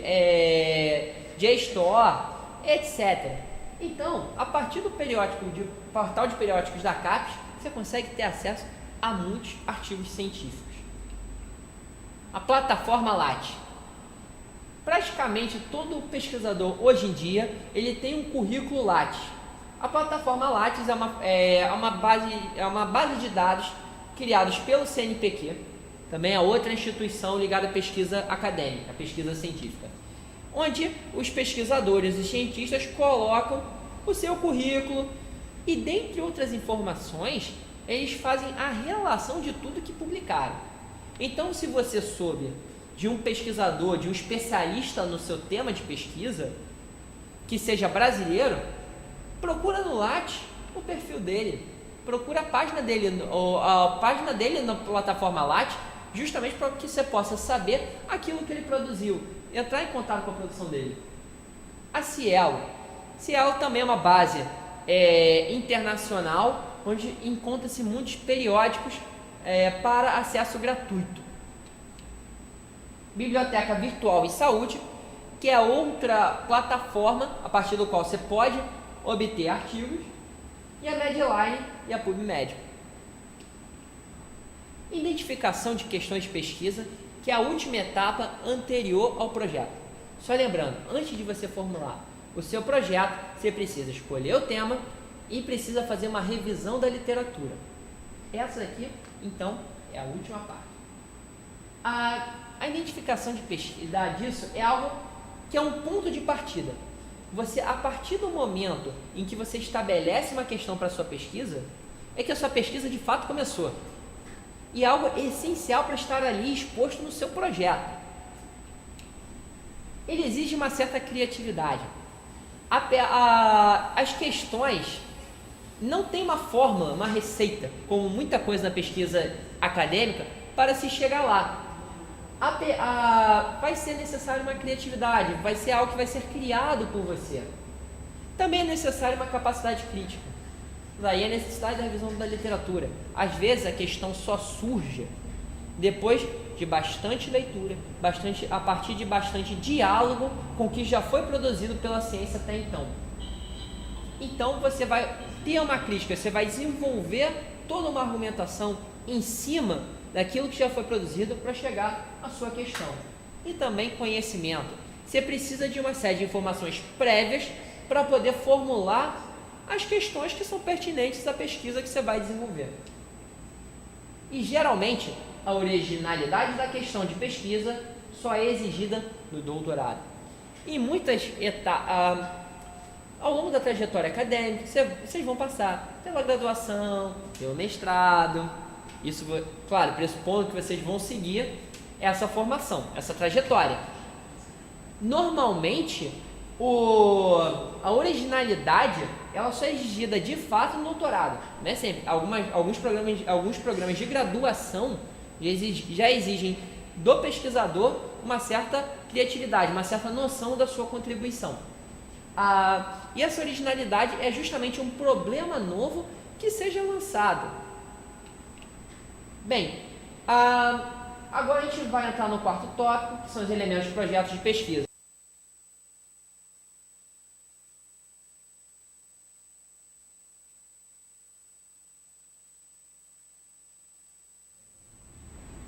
JSTOR, etc. Então, a partir do portal de periódicos da CAPES, você consegue ter acesso a muitos artigos científicos. A plataforma Lattes. Praticamente todo pesquisador hoje em dia ele tem um currículo Lattes. A plataforma Lattes é uma base de dados criados pelo CNPq, também é outra instituição ligada à pesquisa acadêmica, à pesquisa científica, onde os pesquisadores e cientistas colocam o seu currículo e, dentre outras informações, eles fazem a relação de tudo que publicaram. Então, se você soube de um pesquisador, de um especialista no seu tema de pesquisa, que seja brasileiro, procura no Lattes o perfil dele, procura a página dele na plataforma Lattes, justamente para que você possa saber aquilo que ele produziu, entrar em contato com a produção dele. A Cielo também é uma base internacional, onde encontra-se muitos periódicos para acesso gratuito. Biblioteca Virtual em Saúde, que é outra plataforma a partir do qual você pode obter artigos, e a Medline e a PubMed. Identificação de questões de pesquisa, que é a última etapa anterior ao projeto. Só lembrando, antes de você formular o seu projeto, você precisa escolher o tema e precisa fazer uma revisão da literatura. Essa aqui, então, é a última parte. A identificação de pesquisa disso é algo que é um ponto de partida. Você, a partir do momento em que você estabelece uma questão para a sua pesquisa, é que a sua pesquisa de fato começou. E é algo essencial para estar ali exposto no seu projeto. Ele exige uma certa criatividade. As questões não tem uma fórmula, uma receita, como muita coisa na pesquisa acadêmica, para se chegar lá. Vai ser necessário uma criatividade, vai ser algo que vai ser criado por você. Também é necessário uma capacidade crítica. Daí a necessidade da revisão da literatura. Às vezes a questão só surge depois de bastante leitura, a partir de bastante diálogo com o que já foi produzido pela ciência até então. Então você vai ter uma crítica, você vai desenvolver toda uma argumentação em cima daquilo que já foi produzido para chegar à sua questão. E também conhecimento. Você precisa de uma série de informações prévias para poder formular as questões que são pertinentes à pesquisa que você vai desenvolver. E geralmente a originalidade da questão de pesquisa só é exigida no doutorado. Em muitas etapas, ao longo da trajetória acadêmica, vocês vão passar pela graduação, pelo mestrado. Isso, claro, pressupondo que vocês vão seguir essa formação, essa trajetória. Normalmente, a originalidade ela só é exigida de fato no doutorado, né? Sempre. Alguns programas de graduação já exigem do pesquisador uma certa criatividade, uma certa noção da sua contribuição. E essa originalidade é justamente um problema novo que seja lançado. Bem, agora a gente vai entrar no quarto tópico, que são os elementos de projetos de pesquisa.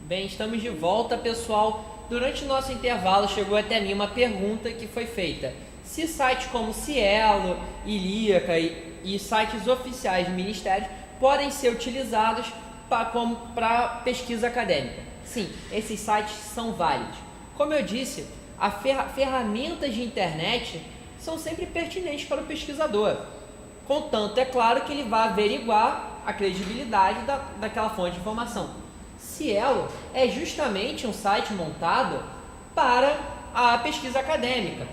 Bem, estamos de volta, pessoal. Durante o nosso intervalo chegou até mim uma pergunta que foi feita. Se sites como Cielo, Ilíaca e sites oficiais de ministérios podem ser utilizados para pesquisa acadêmica? Sim, esses sites são válidos. Como eu disse, as ferramentas de internet são sempre pertinentes para o pesquisador. Contanto, é claro que ele vai averiguar a credibilidade daquela fonte de informação. Cielo é justamente um site montado para a pesquisa acadêmica.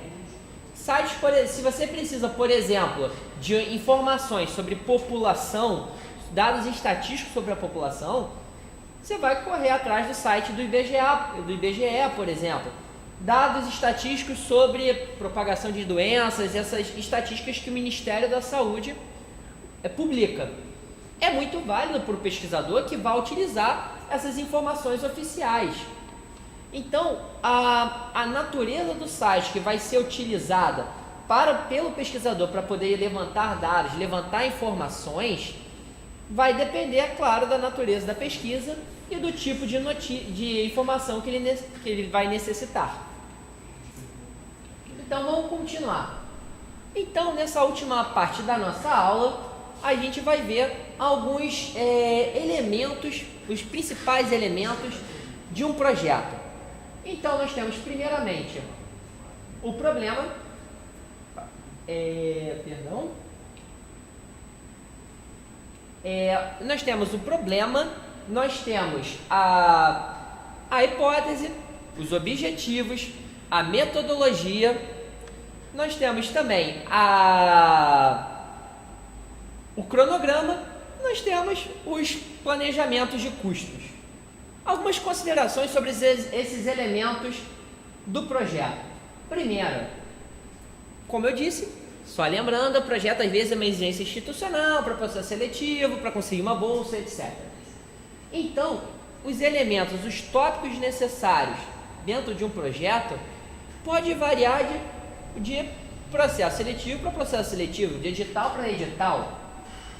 Sites, se você precisa, por exemplo, de informações sobre população, dados estatísticos sobre a população, você vai correr atrás do site do IBGE, por exemplo. Dados estatísticos sobre propagação de doenças, essas estatísticas que o Ministério da Saúde publica. É muito válido para o pesquisador que vai utilizar essas informações oficiais. Então, a natureza do site que vai ser utilizada pelo pesquisador para poder levantar dados, levantar informações, vai depender, é claro, da natureza da pesquisa e do tipo de informação que ele vai necessitar. Então, vamos continuar. Então, nessa última parte da nossa aula, a gente vai ver alguns elementos, os principais elementos de um projeto. Então, nós temos primeiramente o problema, nós temos o problema, nós temos a hipótese, os objetivos, a metodologia, nós temos também o cronograma, nós temos os planejamentos de custos. Algumas considerações sobre esses elementos do projeto. Primeiro, como eu disse, só lembrando, o projeto às vezes é uma exigência institucional, para processo seletivo, para conseguir uma bolsa, etc. Então, os elementos, os tópicos necessários dentro de um projeto pode variar de processo seletivo para processo seletivo, de edital para edital.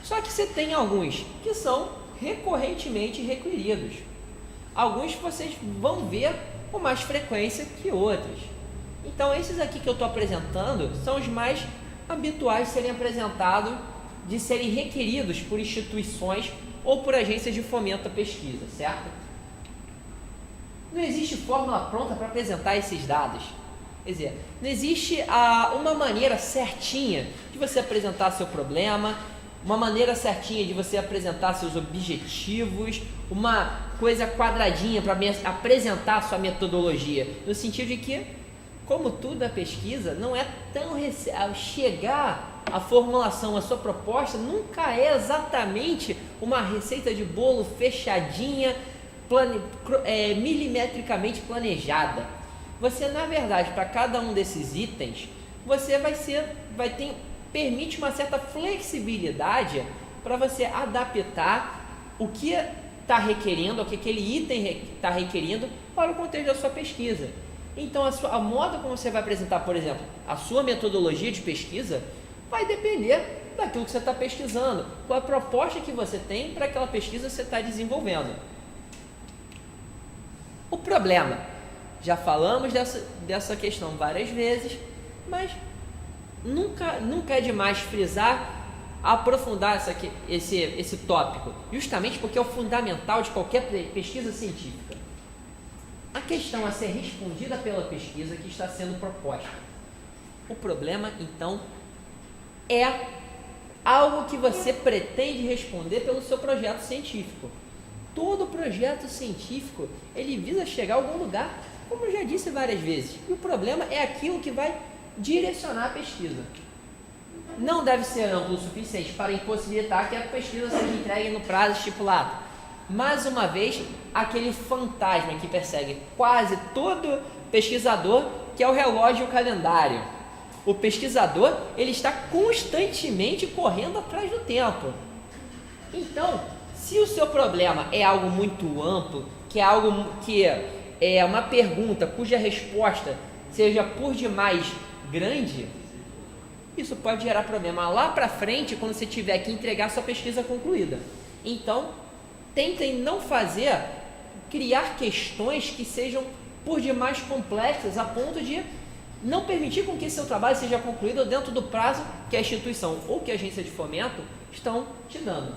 Só que você tem alguns que são recorrentemente requeridos. Alguns vocês vão ver com mais frequência que outros. Então, esses aqui que eu estou apresentando são os mais habituais de serem apresentados, de serem requeridos por instituições ou por agências de fomento à pesquisa, certo? Não existe fórmula pronta para apresentar esses dados. Quer dizer, não existe uma maneira certinha de você apresentar seu problema, uma maneira certinha de você apresentar seus objetivos, uma coisa quadradinha para apresentar a sua metodologia, no sentido de que, como tudo a pesquisa, não é tão chegar à formulação, a sua proposta nunca é exatamente uma receita de bolo fechadinha, milimetricamente planejada. Você, na verdade, para cada um desses itens, você permite uma certa flexibilidade para você adaptar o que está requerendo, o que aquele item está requerindo para o contexto da sua pesquisa. Então, a modo como você vai apresentar, por exemplo, a sua metodologia de pesquisa vai depender daquilo que você está pesquisando, qual a proposta que você tem para aquela pesquisa que você está desenvolvendo. O problema, já falamos dessa questão várias vezes, mas nunca é demais frisar, aprofundar esse tópico, justamente porque é o fundamental de qualquer pesquisa científica. A questão a ser respondida pela pesquisa que está sendo proposta. O problema, então, é algo que você pretende responder pelo seu projeto científico. Todo projeto científico, ele visa chegar a algum lugar, como eu já disse várias vezes. E o problema é aquilo que vai direcionar a pesquisa. Não deve ser amplo o suficiente para impossibilitar que a pesquisa seja entregue no prazo estipulado. Mais uma vez, aquele fantasma que persegue quase todo pesquisador, que é o relógio e o calendário. O pesquisador, ele está constantemente correndo atrás do tempo. Então, se o seu problema é algo muito amplo, que é algo que é uma pergunta cuja resposta seja por demais grande, isso pode gerar problema lá para frente quando você tiver que entregar sua pesquisa concluída. Então, tentem não criar questões que sejam por demais complexas a ponto de não permitir com que seu trabalho seja concluído dentro do prazo que a instituição ou que a agência de fomento estão te dando.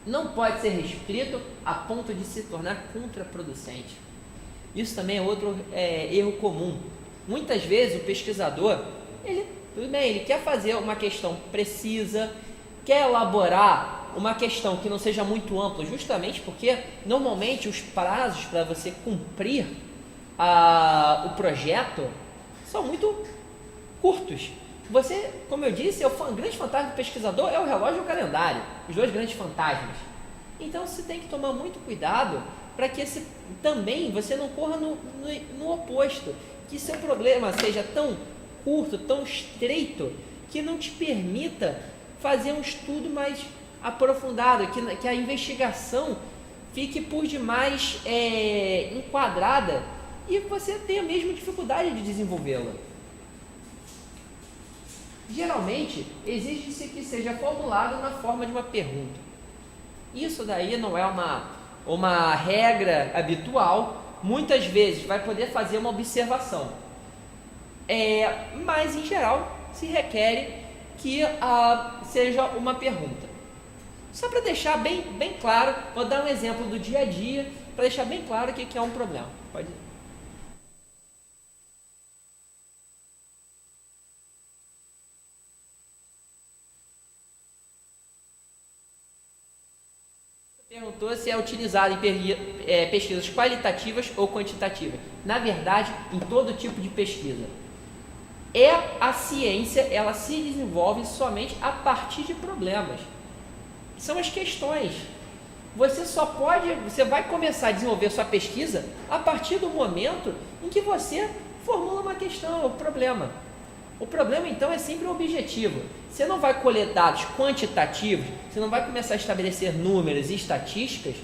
Não pode ser restrito a ponto de se tornar contraproducente. Isso também é outro erro comum. Muitas vezes o pesquisador, tudo bem, ele quer fazer uma questão precisa, quer elaborar uma questão que não seja muito ampla, justamente porque normalmente os prazos para você cumprir o projeto são muito curtos. Você, como eu disse, o grande fantasma do pesquisador é o relógio e o calendário, os dois grandes fantasmas. Então você tem que tomar muito cuidado para que também você não corra no oposto, que seu problema seja tão curto, tão estreito, que não te permita fazer um estudo mais aprofundado, que a investigação fique por demais enquadrada e você tenha mesmo dificuldade de desenvolvê-la. Geralmente, exige-se que seja formulado na forma de uma pergunta. Isso daí não é uma regra habitual. Muitas vezes vai poder fazer uma observação, mas em geral se requer que seja uma pergunta. Só para deixar bem claro, vou dar um exemplo do dia a dia para deixar bem claro o que é um problema. Pode ir. Perguntou se é utilizado em pesquisas qualitativas ou quantitativas. Na verdade, em todo tipo de pesquisa. A ciência, ela se desenvolve somente a partir de problemas. São as questões. Você vai começar a desenvolver sua pesquisa a partir do momento em que você formula uma questão, o problema. O problema, então, é sempre o objetivo. Você não vai colher dados quantitativos, você não vai começar a estabelecer números e estatísticas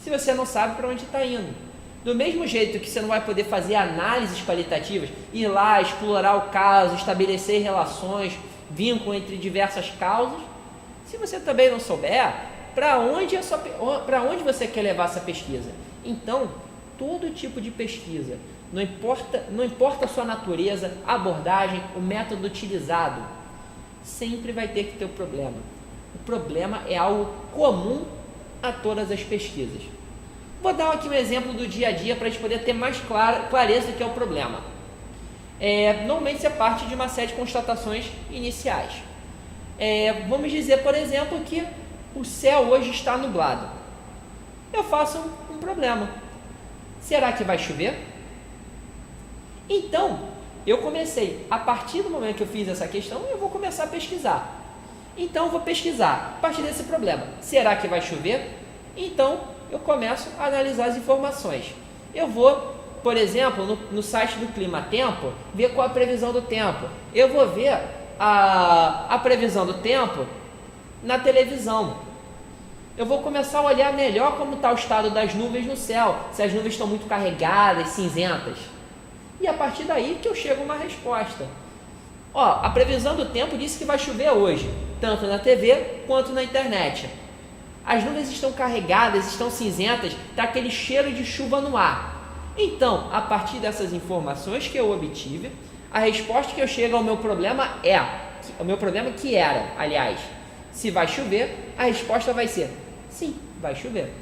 se você não sabe para onde está indo. Do mesmo jeito que você não vai poder fazer análises qualitativas, ir lá, explorar o caso, estabelecer relações, vínculo entre diversas causas, se você também não souber para onde você quer levar essa pesquisa. Então, todo tipo de pesquisa, não importa a sua natureza, a abordagem, o método utilizado, sempre vai ter que ter um problema. O problema é algo comum a todas as pesquisas. Vou dar aqui um exemplo do dia a dia para a gente poder ter mais clareza do que é o problema. Normalmente isso é parte de uma série de constatações iniciais. Vamos dizer, por exemplo, que o céu hoje está nublado. Eu faço um problema. Será que vai chover? Então, eu comecei, a partir do momento que eu fiz essa questão, eu vou começar a pesquisar. Então, eu vou pesquisar a partir desse problema. Será que vai chover? Então, eu começo a analisar as informações. Eu vou, por exemplo, no site do Clima Tempo, ver qual a previsão do tempo. Eu vou ver a previsão do tempo na televisão. Eu vou começar a olhar melhor como está o estado das nuvens no céu, se as nuvens estão muito carregadas, cinzentas. E a partir daí que eu chego a uma resposta. A previsão do tempo disse que vai chover hoje, tanto na TV quanto na internet. As nuvens estão carregadas, estão cinzentas, está aquele cheiro de chuva no ar. Então, a partir dessas informações que eu obtive, a resposta que eu chego ao meu problema se vai chover, a resposta vai ser sim, vai chover.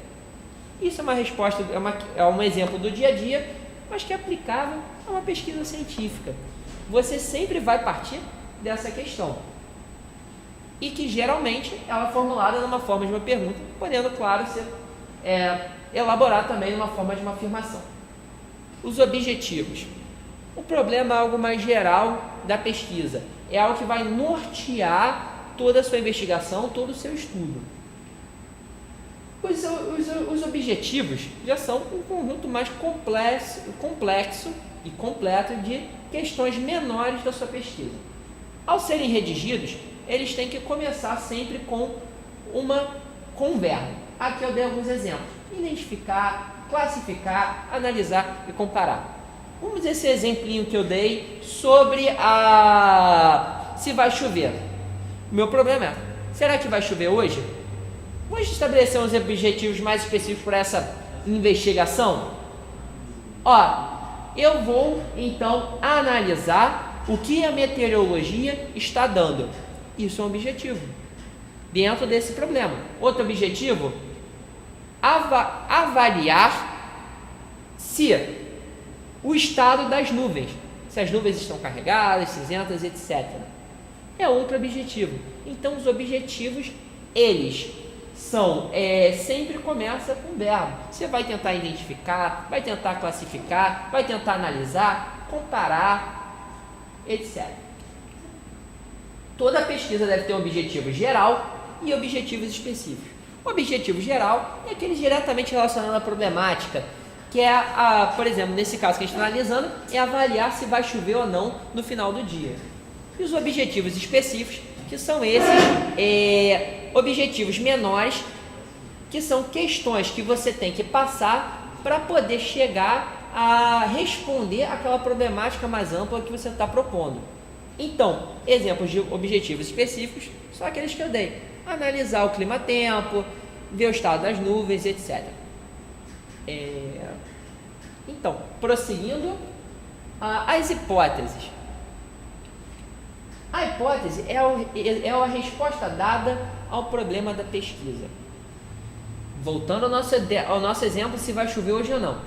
Isso é uma resposta, é um exemplo do dia a dia, mas que é aplicável a uma pesquisa científica. Você sempre vai partir dessa questão. E que geralmente ela é formulada numa forma de uma pergunta, podendo, claro, ser elaborada também numa forma de uma afirmação. Os objetivos. O problema é algo mais geral da pesquisa. É algo que vai nortear toda a sua investigação, todo o seu estudo. Os objetivos já são um conjunto mais complexo e completo de questões menores da sua pesquisa. Ao serem redigidos, eles têm que começar sempre com um verbo. Aqui eu dei alguns exemplos: identificar, classificar, analisar e comparar. Vamos ver esse exemplinho que eu dei sobre se vai chover. O meu problema é: será que vai chover hoje? Vamos estabelecer uns objetivos mais específicos para essa investigação? Eu vou então analisar o que a meteorologia está dando. Isso é um objetivo dentro desse problema. Outro objetivo: avaliar se o estado das nuvens, se as nuvens estão carregadas, cinzentas, etc. É outro objetivo. Então, os objetivos, eles são, sempre começa com verbo. Você vai tentar identificar, vai tentar classificar, vai tentar analisar, comparar, etc. Toda pesquisa deve ter um objetivo geral e objetivos específicos. O objetivo geral é aquele diretamente relacionado à problemática, que é, por exemplo, nesse caso que a gente está analisando, é avaliar se vai chover ou não no final do dia. E os objetivos específicos, que são esses objetivos menores, que são questões que você tem que passar para poder chegar a responder aquela problemática mais ampla que você está propondo. Então, exemplos de objetivos específicos são aqueles que eu dei: analisar o clima-tempo, ver o estado das nuvens, etc. Então, prosseguindo, as hipóteses. A hipótese é a resposta dada ao problema da pesquisa. Voltando ao nosso exemplo, se vai chover hoje ou não.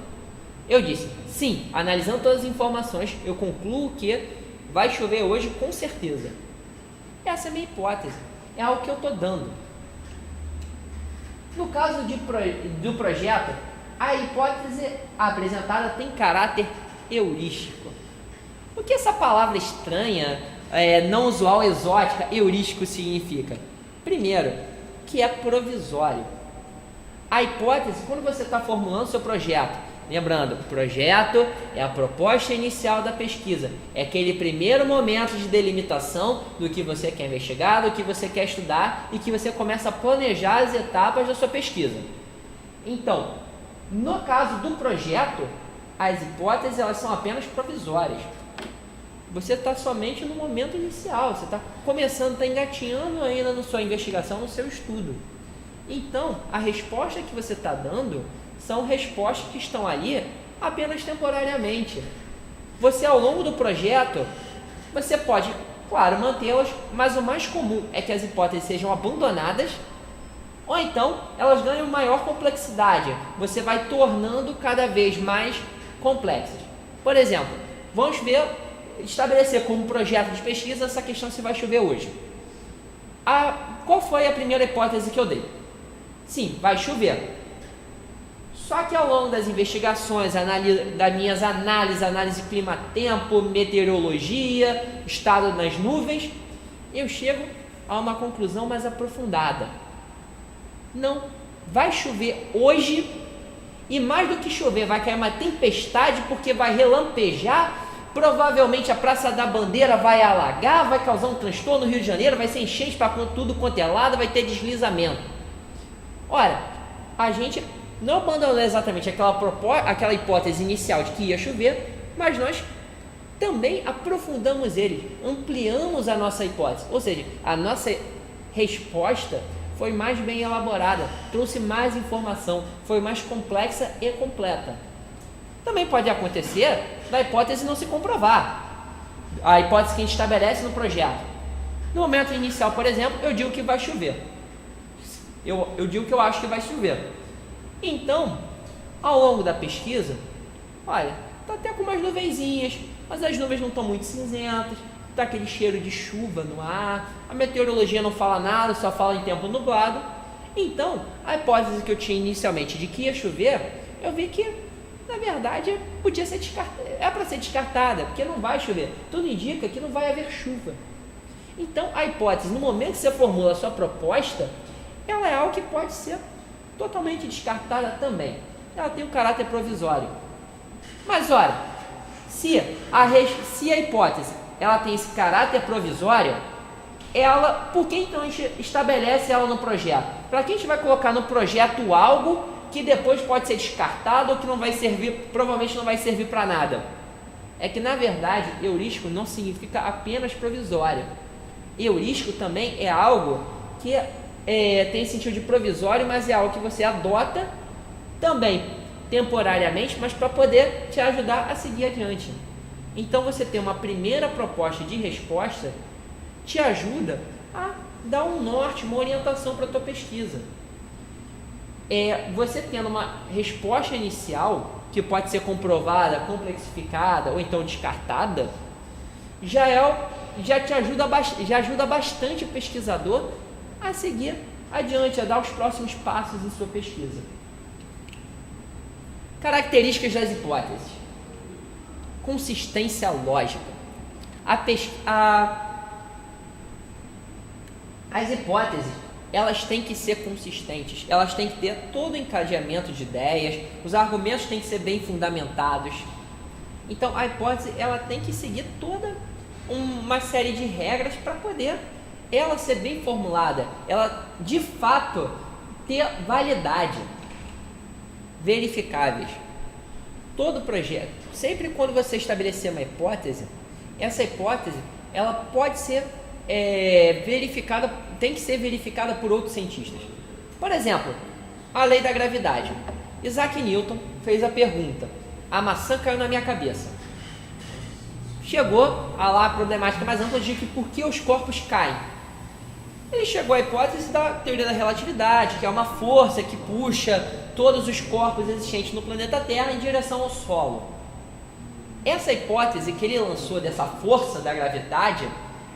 Eu disse, sim, analisando todas as informações, eu concluo que vai chover hoje com certeza. Essa é a minha hipótese, é algo que eu estou dando. No caso do projeto, a hipótese apresentada tem caráter heurístico. O que essa palavra estranha, não usual, exótica, heurístico significa? Primeiro, que é provisório. A hipótese, quando você está formulando seu projeto, lembrando, o projeto é a proposta inicial da pesquisa, é aquele primeiro momento de delimitação do que você quer investigar, do que você quer estudar e que você começa a planejar as etapas da sua pesquisa. Então, no caso do projeto, as hipóteses elas são apenas provisórias. Você está somente no momento inicial, você está começando, está engatinhando ainda na sua investigação, no seu estudo. Então, a resposta que você está dando são respostas que estão ali apenas temporariamente. Você, ao longo do projeto, você pode, claro, mantê-las, mas o mais comum é que as hipóteses sejam abandonadas ou então elas ganham maior complexidade. Você vai tornando cada vez mais complexas. Por exemplo, vamos estabelecer como projeto de pesquisa essa questão se vai chover hoje. Qual foi a primeira hipótese que eu dei? Sim, vai chover. Só que ao longo das investigações, das minhas análise de clima-tempo, meteorologia, estado nas nuvens, eu chego a uma conclusão mais aprofundada. Não, vai chover hoje e mais do que chover, vai cair uma tempestade porque vai relampejar, provavelmente a Praça da Bandeira vai alagar, vai causar um transtorno no Rio de Janeiro, vai ser enchente para tudo quanto é lado, vai ter deslizamento. Ora, a gente não abandonou exatamente aquela hipótese inicial de que ia chover, mas nós também aprofundamos ele, ampliamos a nossa hipótese, ou seja, a nossa resposta foi mais bem elaborada, trouxe mais informação, foi mais complexa e completa. Também pode acontecer da hipótese não se comprovar, a hipótese que a gente estabelece no projeto. No momento inicial, por exemplo, eu digo que vai chover. Eu digo que eu acho que vai chover. Então, ao longo da pesquisa, olha, está até com umas nuvenzinhas, mas as nuvens não estão muito cinzentas, está aquele cheiro de chuva no ar, a meteorologia não fala nada, só fala em tempo nublado. Então, a hipótese que eu tinha inicialmente de que ia chover, eu vi que, na verdade, podia ser descartada, é para ser descartada, porque não vai chover. Tudo indica que não vai haver chuva. Então, a hipótese, no momento que você formula a sua proposta, ela é algo que pode ser totalmente descartada também. Ela tem um caráter provisório. Mas, olha, se a hipótese ela tem esse caráter provisório, por que então a gente estabelece ela no projeto? Para que a gente vai colocar no projeto algo que depois pode ser descartado ou que não vai servir, provavelmente não vai servir para nada? É que, na verdade, heurístico não significa apenas provisório. Heurístico também é algo que tem sentido de provisório, mas é algo que você adota também temporariamente, mas para poder te ajudar a seguir adiante. Então, você ter uma primeira proposta de resposta te ajuda a dar um norte, uma orientação para a tua pesquisa. você tendo uma resposta inicial, que pode ser comprovada, complexificada ou então descartada, já ajuda bastante o pesquisador a seguir adiante, a dar os próximos passos em sua pesquisa. Características das hipóteses: consistência lógica. As hipóteses, elas têm que ser consistentes, elas têm que ter todo o encadeamento de ideias, os argumentos têm que ser bem fundamentados. Então a hipótese, ela tem que seguir toda uma série de regras para poder ela ser bem formulada, ela de fato ter validade, verificáveis. Todo projeto, sempre quando você estabelecer uma hipótese, essa hipótese, ela pode ser verificada, tem que ser verificada por outros cientistas. Por exemplo, a lei da gravidade. Isaac Newton fez a pergunta: a maçã caiu na minha cabeça. Chegou a problemática mais ampla de que por que os corpos caem. Ele chegou à hipótese da teoria da relatividade, que é uma força que puxa todos os corpos existentes no planeta Terra em direção ao solo. Essa hipótese que ele lançou dessa força da gravidade,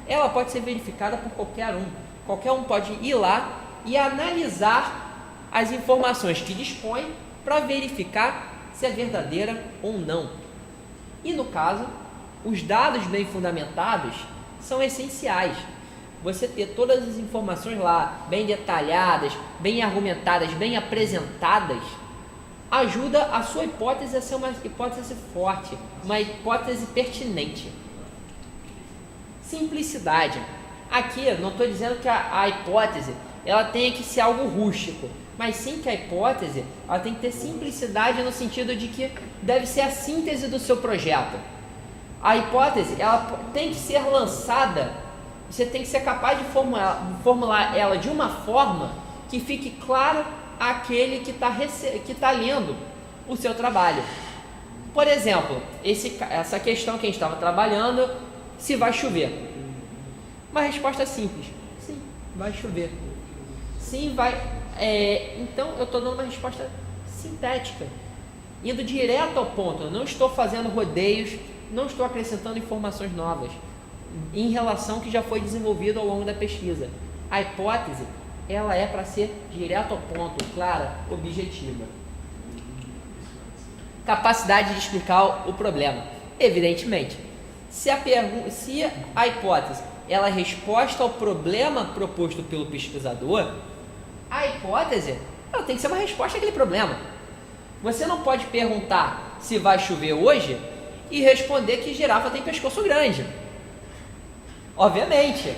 ela pode ser verificada por qualquer um. Qualquer um pode ir lá e analisar as informações que dispõe para verificar se é verdadeira ou não. E no caso, os dados bem fundamentados são essenciais. Você ter todas as informações lá, bem detalhadas, bem argumentadas, bem apresentadas, ajuda a sua hipótese a ser uma hipótese forte, uma hipótese pertinente. Simplicidade. Aqui, não estou dizendo que a hipótese ela tenha que ser algo rústico, mas sim que a hipótese ela tem que ter simplicidade no sentido de que deve ser a síntese do seu projeto. A hipótese ela tem que ser lançada, você tem que ser capaz de formular ela de uma forma que fique claro àquele que está lendo o seu trabalho. Por exemplo, essa questão que a gente estava trabalhando, se vai chover. Uma resposta simples: sim, vai chover. Sim, vai. Então eu estou dando uma resposta sintética, indo direto ao ponto. Eu não estou fazendo rodeios, não estou acrescentando informações novas em relação ao que já foi desenvolvido ao longo da pesquisa. A hipótese, ela é para ser direto ao ponto, clara, objetiva. Capacidade de explicar o problema. Evidentemente, se a hipótese ela é resposta ao problema proposto pelo pesquisador, a hipótese ela tem que ser uma resposta àquele problema. Você não pode perguntar se vai chover hoje e responder que girafa tem pescoço grande. Obviamente,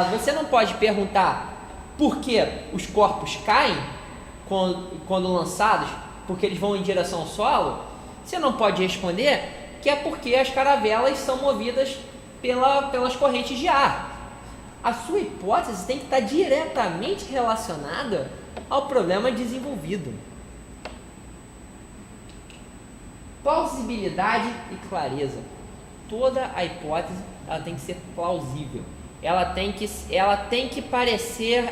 você não pode perguntar por que os corpos caem quando lançados, porque eles vão em direção ao solo. Você não pode responder que é porque as caravelas são movidas pelas correntes de ar. A sua hipótese tem que estar diretamente relacionada ao problema desenvolvido. Plausibilidade e clareza. Toda a hipótese ela tem que ser plausível. Ela tem que parecer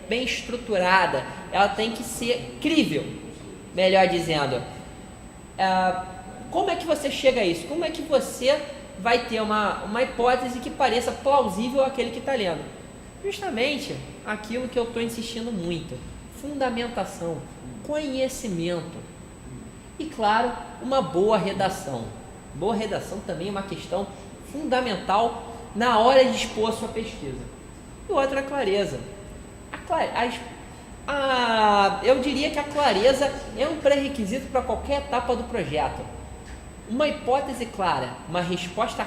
bem estruturada. Ela tem que ser crível, melhor dizendo. Como é que você chega a isso? Como é que você vai ter uma hipótese que pareça plausível àquele que está lendo? Justamente aquilo que eu estou insistindo muito: fundamentação, conhecimento e, claro, uma boa redação. Boa redação também é uma questão fundamental na hora de expor a sua pesquisa. E outra, a clareza. Eu diria que a clareza é um pré-requisito para qualquer etapa do projeto. Uma hipótese clara, uma resposta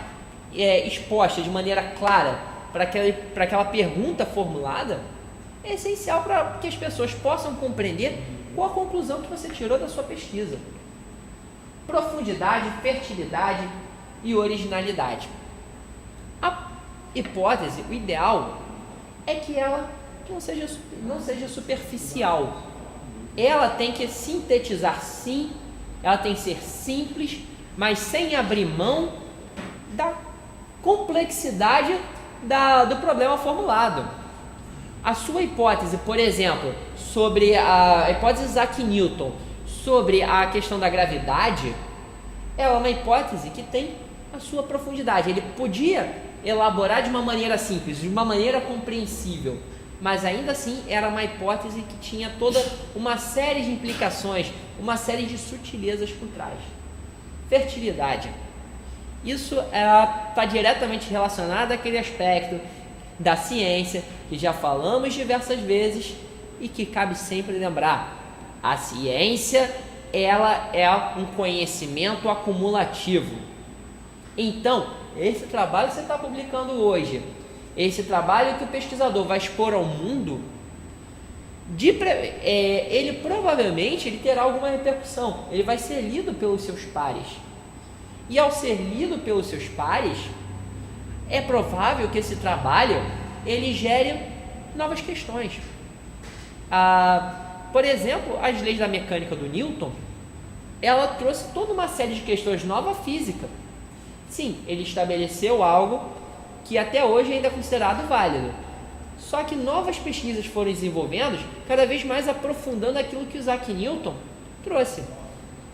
exposta de maneira clara para aquela pergunta formulada é essencial para que as pessoas possam compreender qual a conclusão que você tirou da sua pesquisa. Profundidade, fertilidade e originalidade. A hipótese, o ideal é que ela não seja superficial. Ela tem que sintetizar, sim, ela tem que ser simples, mas sem abrir mão da complexidade do problema formulado. A sua hipótese, por exemplo, sobre a hipótese Isaac Newton, sobre a questão da gravidade, é uma hipótese que tem a sua profundidade. Ele podia elaborar de uma maneira simples, de uma maneira compreensível, mas ainda assim era uma hipótese que tinha toda uma série de implicações, uma série de sutilezas por trás. Fertilidade. Isso está diretamente relacionado àquele aspecto da ciência que já falamos diversas vezes e que cabe sempre lembrar. A ciência, ela é um conhecimento acumulativo. Então, esse trabalho que você está publicando hoje, esse trabalho que o pesquisador vai expor ao mundo, ele provavelmente terá alguma repercussão, ele vai ser lido pelos seus pares. E ao ser lido pelos seus pares, é provável que esse trabalho ele gere novas questões. Por exemplo, as leis da mecânica do Newton, ela trouxe toda uma série de questões novas à física. Sim, ele estabeleceu algo que até hoje ainda é considerado válido. Só que novas pesquisas foram desenvolvendo, cada vez mais aprofundando aquilo que Isaac Newton trouxe.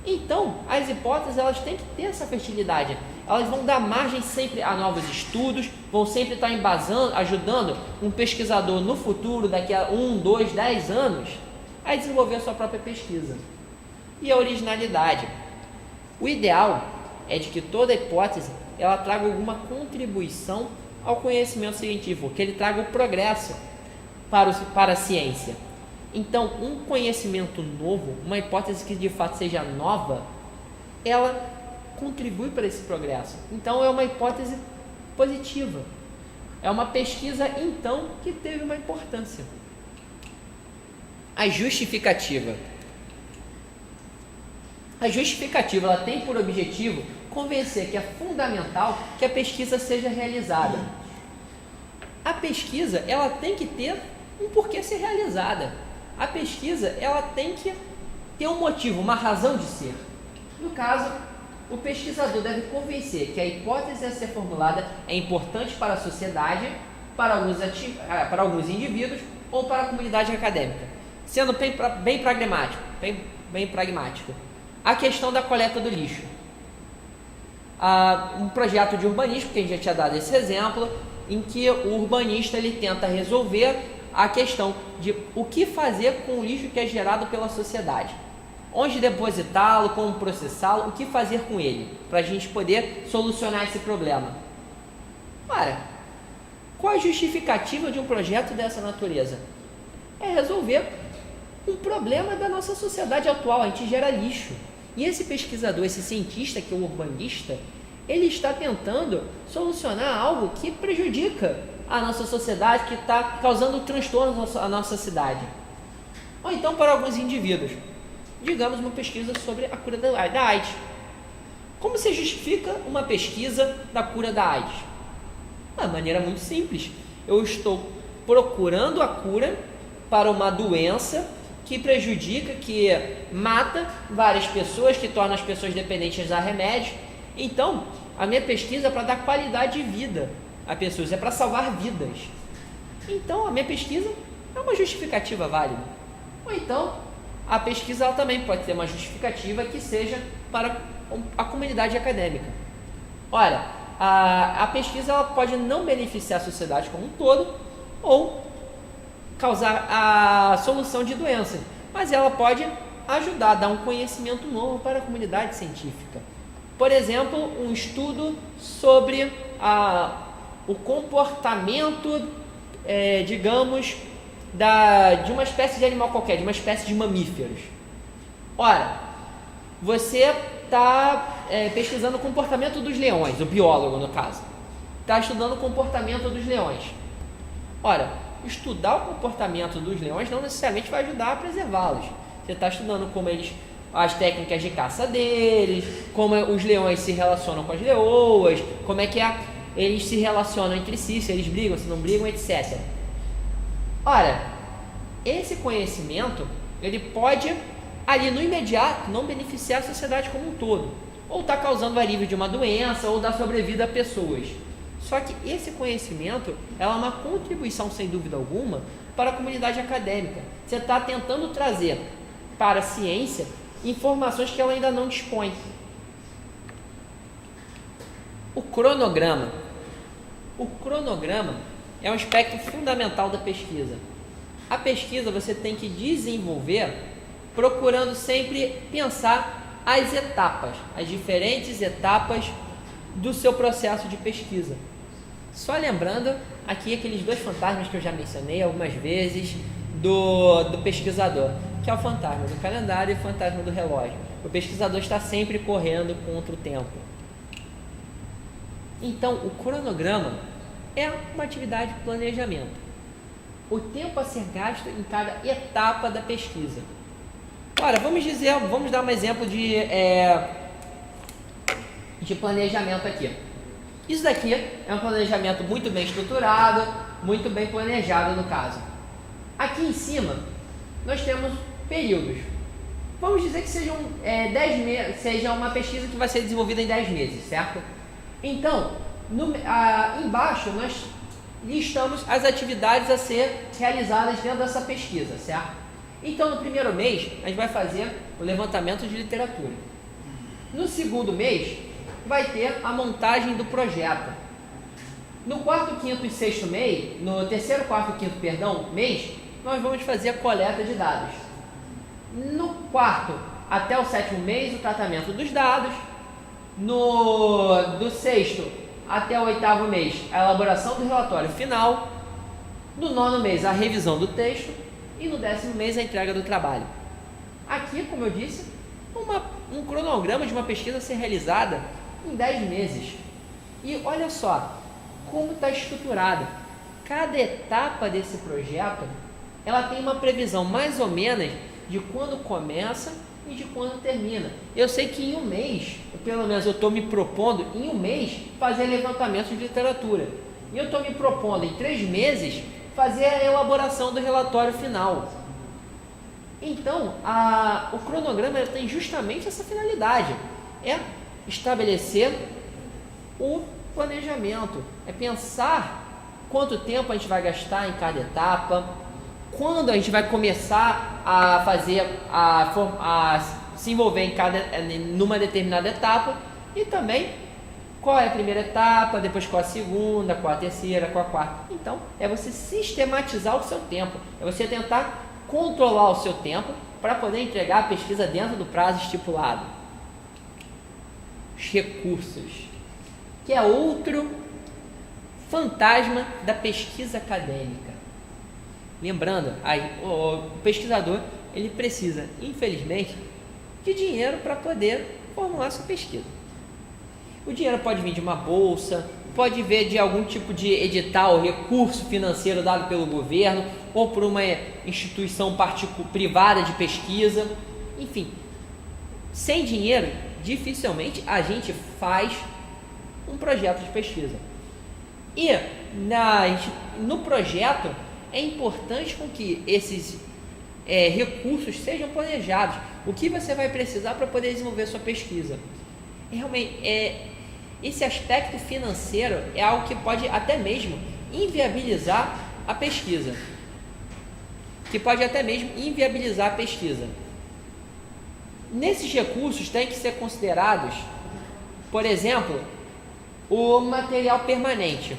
Então, as hipóteses elas têm que ter essa fertilidade. Elas vão dar margem sempre a novos estudos, vão sempre estar embasando, ajudando um pesquisador no futuro, daqui a 1, 2, 10 anos, a desenvolver a sua própria pesquisa. E a originalidade. O ideal é de que toda hipótese ela traga alguma contribuição ao conhecimento científico, que ele traga o progresso para a ciência. Então, um conhecimento novo, uma hipótese que de fato seja nova, ela contribui para esse progresso. Então, é uma hipótese positiva. É uma pesquisa, então, que teve uma importância. A justificativa. A justificativa ela tem por objetivo convencer que é fundamental que a pesquisa seja realizada. A pesquisa ela tem que ter um porquê ser realizada. A pesquisa ela tem que ter um motivo, uma razão de ser. No caso, o pesquisador deve convencer que a hipótese a ser formulada é importante para a sociedade, para alguns indivíduos ou para a comunidade acadêmica, sendo bem pragmático. A questão da coleta do lixo. Um projeto de urbanismo, que a gente já tinha dado esse exemplo, em que o urbanista ele tenta resolver a questão de o que fazer com o lixo que é gerado pela sociedade. Onde depositá-lo, como processá-lo, o que fazer com ele, para a gente poder solucionar esse problema. Ora, qual a justificativa de um projeto dessa natureza? É resolver um problema da nossa sociedade atual. A gente gera lixo. E esse pesquisador, esse cientista que é o urbanista, ele está tentando solucionar algo que prejudica a nossa sociedade, que está causando transtorno à nossa cidade. Ou então para alguns indivíduos, digamos uma pesquisa sobre a cura da AIDS. Como se justifica uma pesquisa da cura da AIDS? De uma maneira muito simples. Eu estou procurando a cura para uma doença que prejudica, que mata várias pessoas, que torna as pessoas dependentes a remédios. Então, a minha pesquisa é para dar qualidade de vida a pessoas, é para salvar vidas. Então, a minha pesquisa é uma justificativa válida. Ou então, a pesquisa ela também pode ter uma justificativa que seja para a comunidade acadêmica. Ora, a pesquisa ela pode não beneficiar a sociedade como um todo, ou causar a solução de doenças, mas ela pode ajudar a dar um conhecimento novo para a comunidade científica. Por exemplo, um estudo sobre o comportamento, digamos, de uma espécie de animal qualquer, de uma espécie de mamíferos. Ora, você está pesquisando o comportamento dos leões, o biólogo no caso, está estudando o comportamento dos leões. Ora, estudar o comportamento dos leões não necessariamente vai ajudar a preservá-los. Você está estudando como as técnicas de caça deles, como os leões se relacionam com as leoas, como é que eles se relacionam entre si, se eles brigam, se não brigam, etc. Ora, esse conhecimento, ele pode, ali no imediato, não beneficiar a sociedade como um todo, ou está causando o alívio de uma doença, ou dar sobrevida a pessoas. Só que esse conhecimento é uma contribuição, sem dúvida alguma, para a comunidade acadêmica. Você está tentando trazer para a ciência informações que ela ainda não dispõe. O cronograma. O cronograma é um aspecto fundamental da pesquisa. A pesquisa você tem que desenvolver procurando sempre pensar as etapas, as diferentes etapas do seu processo de pesquisa. Só lembrando aqui aqueles dois fantasmas que eu já mencionei algumas vezes do pesquisador, que é o fantasma do calendário e o fantasma do relógio. O pesquisador está sempre correndo contra o tempo. Então, o cronograma é uma atividade de planejamento. O tempo a ser gasto em cada etapa da pesquisa. Ora, vamos dar um exemplo de planejamento aqui. Isso daqui é um planejamento muito bem estruturado, muito bem planejado no caso. Aqui em cima, nós temos períodos. Vamos dizer que sejam 10 meses, seja uma pesquisa que vai ser desenvolvida em 10 meses, certo? Então, embaixo nós listamos as atividades a ser realizadas dentro dessa pesquisa, certo? Então, no primeiro mês, a gente vai fazer o levantamento de literatura. No segundo mês, vai ter a montagem do projeto. No quarto, quinto e sexto mês, no terceiro, quarto e quinto, mês, nós vamos fazer a coleta de dados. No quarto até o sétimo mês, o tratamento dos dados. Do sexto até o oitavo mês, a elaboração do relatório final. No nono mês, a revisão do texto. E no 10º mês, a entrega do trabalho. Aqui, como eu disse, um cronograma de uma pesquisa a ser realizada em 10 meses. E olha só como está estruturada. Cada etapa desse projeto, ela tem uma previsão mais ou menos de quando começa e de quando termina. Eu sei que em um mês, pelo menos eu estou me propondo em um mês fazer levantamento de literatura. E eu estou me propondo em 3 meses fazer a elaboração do relatório final. Então, o cronograma tem justamente essa finalidade. É estabelecer o planejamento. É pensar quanto tempo a gente vai gastar em cada etapa, quando a gente vai começar a fazer, a se envolver numa determinada etapa, e também qual é a primeira etapa, depois qual a segunda, qual a terceira, qual a quarta. Então, é você sistematizar o seu tempo, é você tentar controlar o seu tempo para poder entregar a pesquisa dentro do prazo estipulado. Os recursos, que é outro fantasma da pesquisa acadêmica. Lembrando, o pesquisador ele precisa, infelizmente, de dinheiro para poder formular sua pesquisa. O dinheiro pode vir de uma bolsa, pode vir de algum tipo de edital, recurso financeiro dado pelo governo ou por uma instituição privada de pesquisa. Enfim, sem dinheiro, dificilmente a gente faz um projeto de pesquisa. E no projeto é importante com que esses recursos sejam planejados. O que você vai precisar para poder desenvolver sua pesquisa? Realmente, esse aspecto financeiro é algo que pode até mesmo inviabilizar a pesquisa. Nesses recursos tem que ser considerados, por exemplo, o material permanente.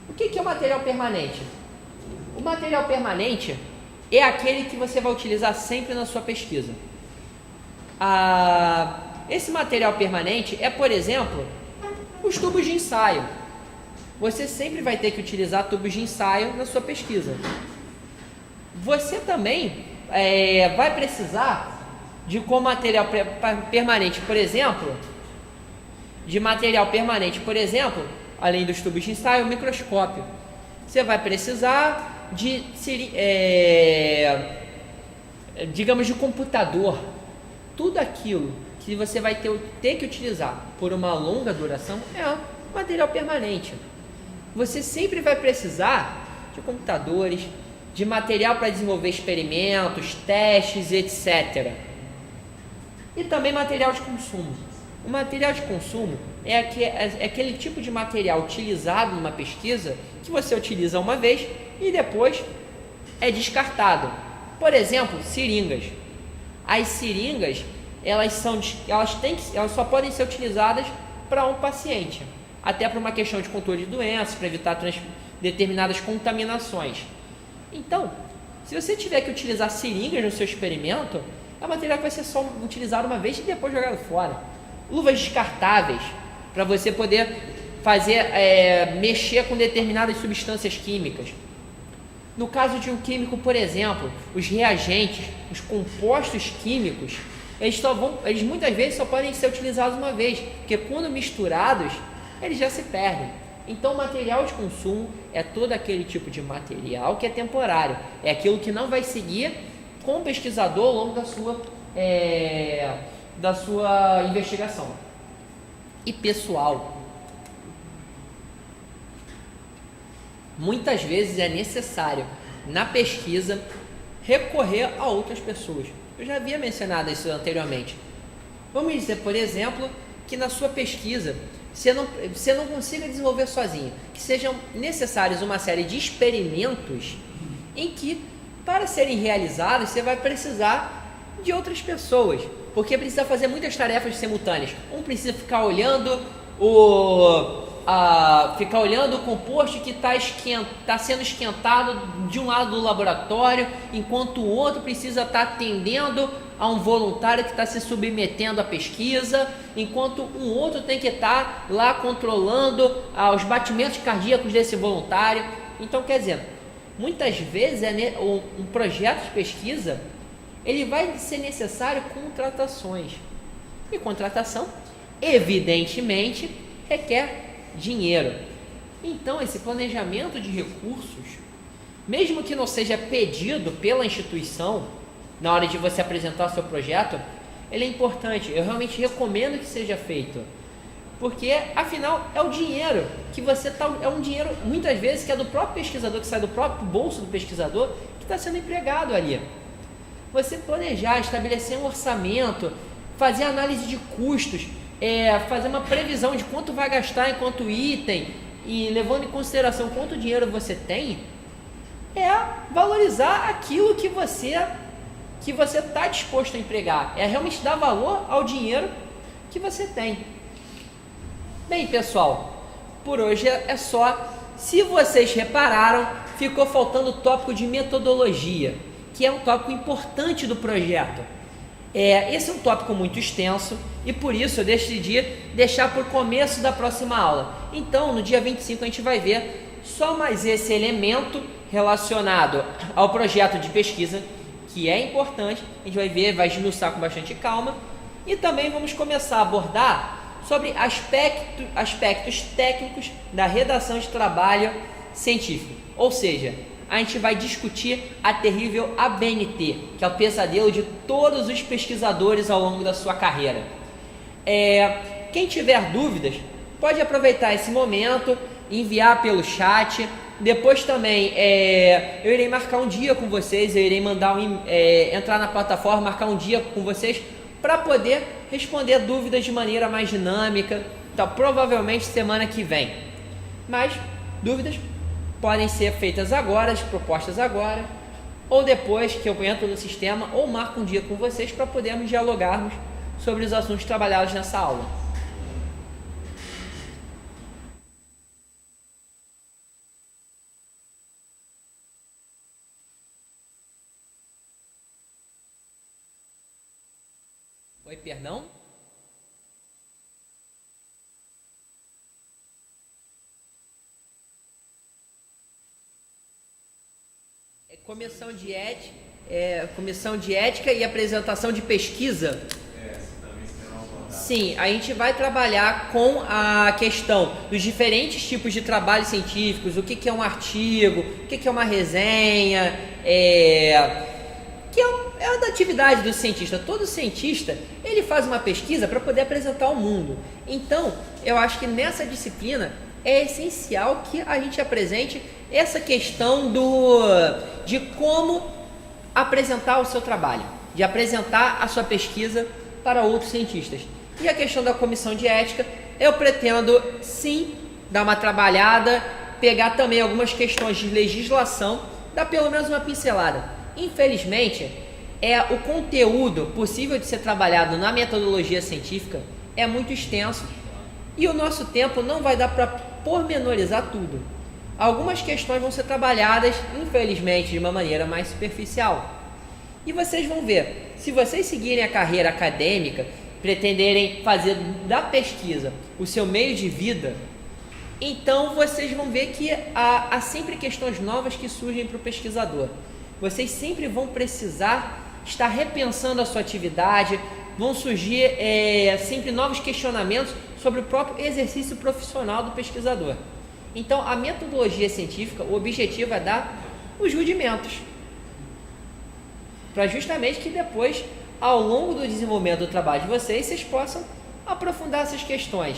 O que é o material permanente? O material permanente é aquele que você vai utilizar sempre na sua pesquisa. Esse material permanente é, por exemplo, os tubos de ensaio. Você sempre vai ter que utilizar tubos de ensaio na sua pesquisa. Você também vai precisar de material permanente, por exemplo, além dos tubos de ensaio, o microscópio. Você vai precisar de computador. Tudo aquilo que você vai ter que utilizar por uma longa duração é material permanente. Você sempre vai precisar de computadores, de material para desenvolver experimentos, testes, etc. E também material de consumo. O material de consumo é aquele tipo de material utilizado numa pesquisa que você utiliza uma vez e depois é descartado. Por exemplo, seringas. As seringas, elas só podem ser utilizadas para um paciente, até por uma questão de controle de doenças, para evitar determinadas contaminações. Então, se você tiver que utilizar seringas no seu experimento, é um material que vai ser só utilizado uma vez e depois jogado fora. Luvas descartáveis, para você poder mexer com determinadas substâncias químicas. No caso de um químico, por exemplo, os reagentes, os compostos químicos, eles muitas vezes só podem ser utilizados uma vez, porque quando misturados, eles já se perdem. Então, o material de consumo é todo aquele tipo de material que é temporário, é aquilo que não vai seguir com o pesquisador ao longo da sua investigação. E pessoal, muitas vezes é necessário na pesquisa recorrer a outras pessoas. Eu já havia mencionado isso anteriormente. Vamos dizer, por exemplo, que na sua pesquisa você não consiga desenvolver sozinho, que sejam necessários uma série de experimentos em que, para serem realizados, você vai precisar de outras pessoas, porque precisa fazer muitas tarefas simultâneas. Um precisa ficar olhando o composto que está sendo esquentado de um lado do laboratório, enquanto o outro precisa estar atendendo a um voluntário que está se submetendo à pesquisa, enquanto um outro tem que estar lá controlando os batimentos cardíacos desse voluntário. Então, quer dizer, muitas vezes um projeto de pesquisa ele vai ser necessário contratações, e contratação evidentemente requer dinheiro. Então, esse planejamento de recursos, mesmo que não seja pedido pela instituição na hora de você apresentar o seu projeto, ele é importante. Eu realmente recomendo que seja feito, porque afinal é o dinheiro que é um dinheiro muitas vezes que é do próprio pesquisador, que sai do próprio bolso do pesquisador, que está sendo empregado ali. Você planejar, estabelecer um orçamento, fazer análise de custos, fazer uma previsão de quanto vai gastar em quanto item e levando em consideração quanto dinheiro você tem, é valorizar aquilo que você está disposto a empregar, é realmente dar valor ao dinheiro que você tem. Bem, pessoal, por hoje é só. Se vocês repararam, ficou faltando o tópico de metodologia, que é um tópico importante do projeto. Esse é um tópico muito extenso e por isso eu decidi deixar para o começo da próxima aula. Então, no dia 25 a gente vai ver só mais esse elemento relacionado ao projeto de pesquisa, que é importante. A gente vai ver, vai esmiuçar com bastante calma, e também vamos começar a abordar sobre aspectos técnicos da redação de trabalho científico, ou seja, a gente vai discutir a terrível ABNT, que é o pesadelo de todos os pesquisadores ao longo da sua carreira. Quem tiver dúvidas, pode aproveitar esse momento, enviar pelo chat. Depois também eu irei marcar um dia com vocês, eu irei entrar na plataforma, marcar um dia com vocês para poder responder dúvidas de maneira mais dinâmica. Então, provavelmente semana que vem. Mas dúvidas podem ser feitas agora, propostas agora, ou depois que eu entro no sistema, ou marco um dia com vocês para podermos dialogarmos sobre os assuntos trabalhados nessa aula. Oi, perdão? Comissão de ética e apresentação de pesquisa. Sim, a gente vai trabalhar com a questão dos diferentes tipos de trabalhos científicos, o que é um artigo, o que é uma resenha, que é da atividade do cientista. Todo cientista, ele faz uma pesquisa para poder apresentar ao mundo. Então, eu acho que nessa disciplina é essencial que a gente apresente essa questão de como apresentar o seu trabalho, de apresentar a sua pesquisa para outros cientistas. E a questão da comissão de ética, eu pretendo sim dar uma trabalhada, pegar também algumas questões de legislação, dar pelo menos uma pincelada. Infelizmente, o conteúdo possível de ser trabalhado na metodologia científica é muito extenso e o nosso tempo não vai dar para pormenorizar tudo. Algumas questões vão ser trabalhadas, infelizmente, de uma maneira mais superficial. E vocês vão ver, se vocês seguirem a carreira acadêmica, pretenderem fazer da pesquisa o seu meio de vida, então vocês vão ver que há sempre questões novas que surgem para o pesquisador. Vocês sempre vão precisar estar repensando a sua atividade, vão surgir sempre novos questionamentos sobre o próprio exercício profissional do pesquisador. Então, a metodologia científica, o objetivo é dar os rudimentos, para justamente que depois, ao longo do desenvolvimento do trabalho de vocês, vocês possam aprofundar essas questões.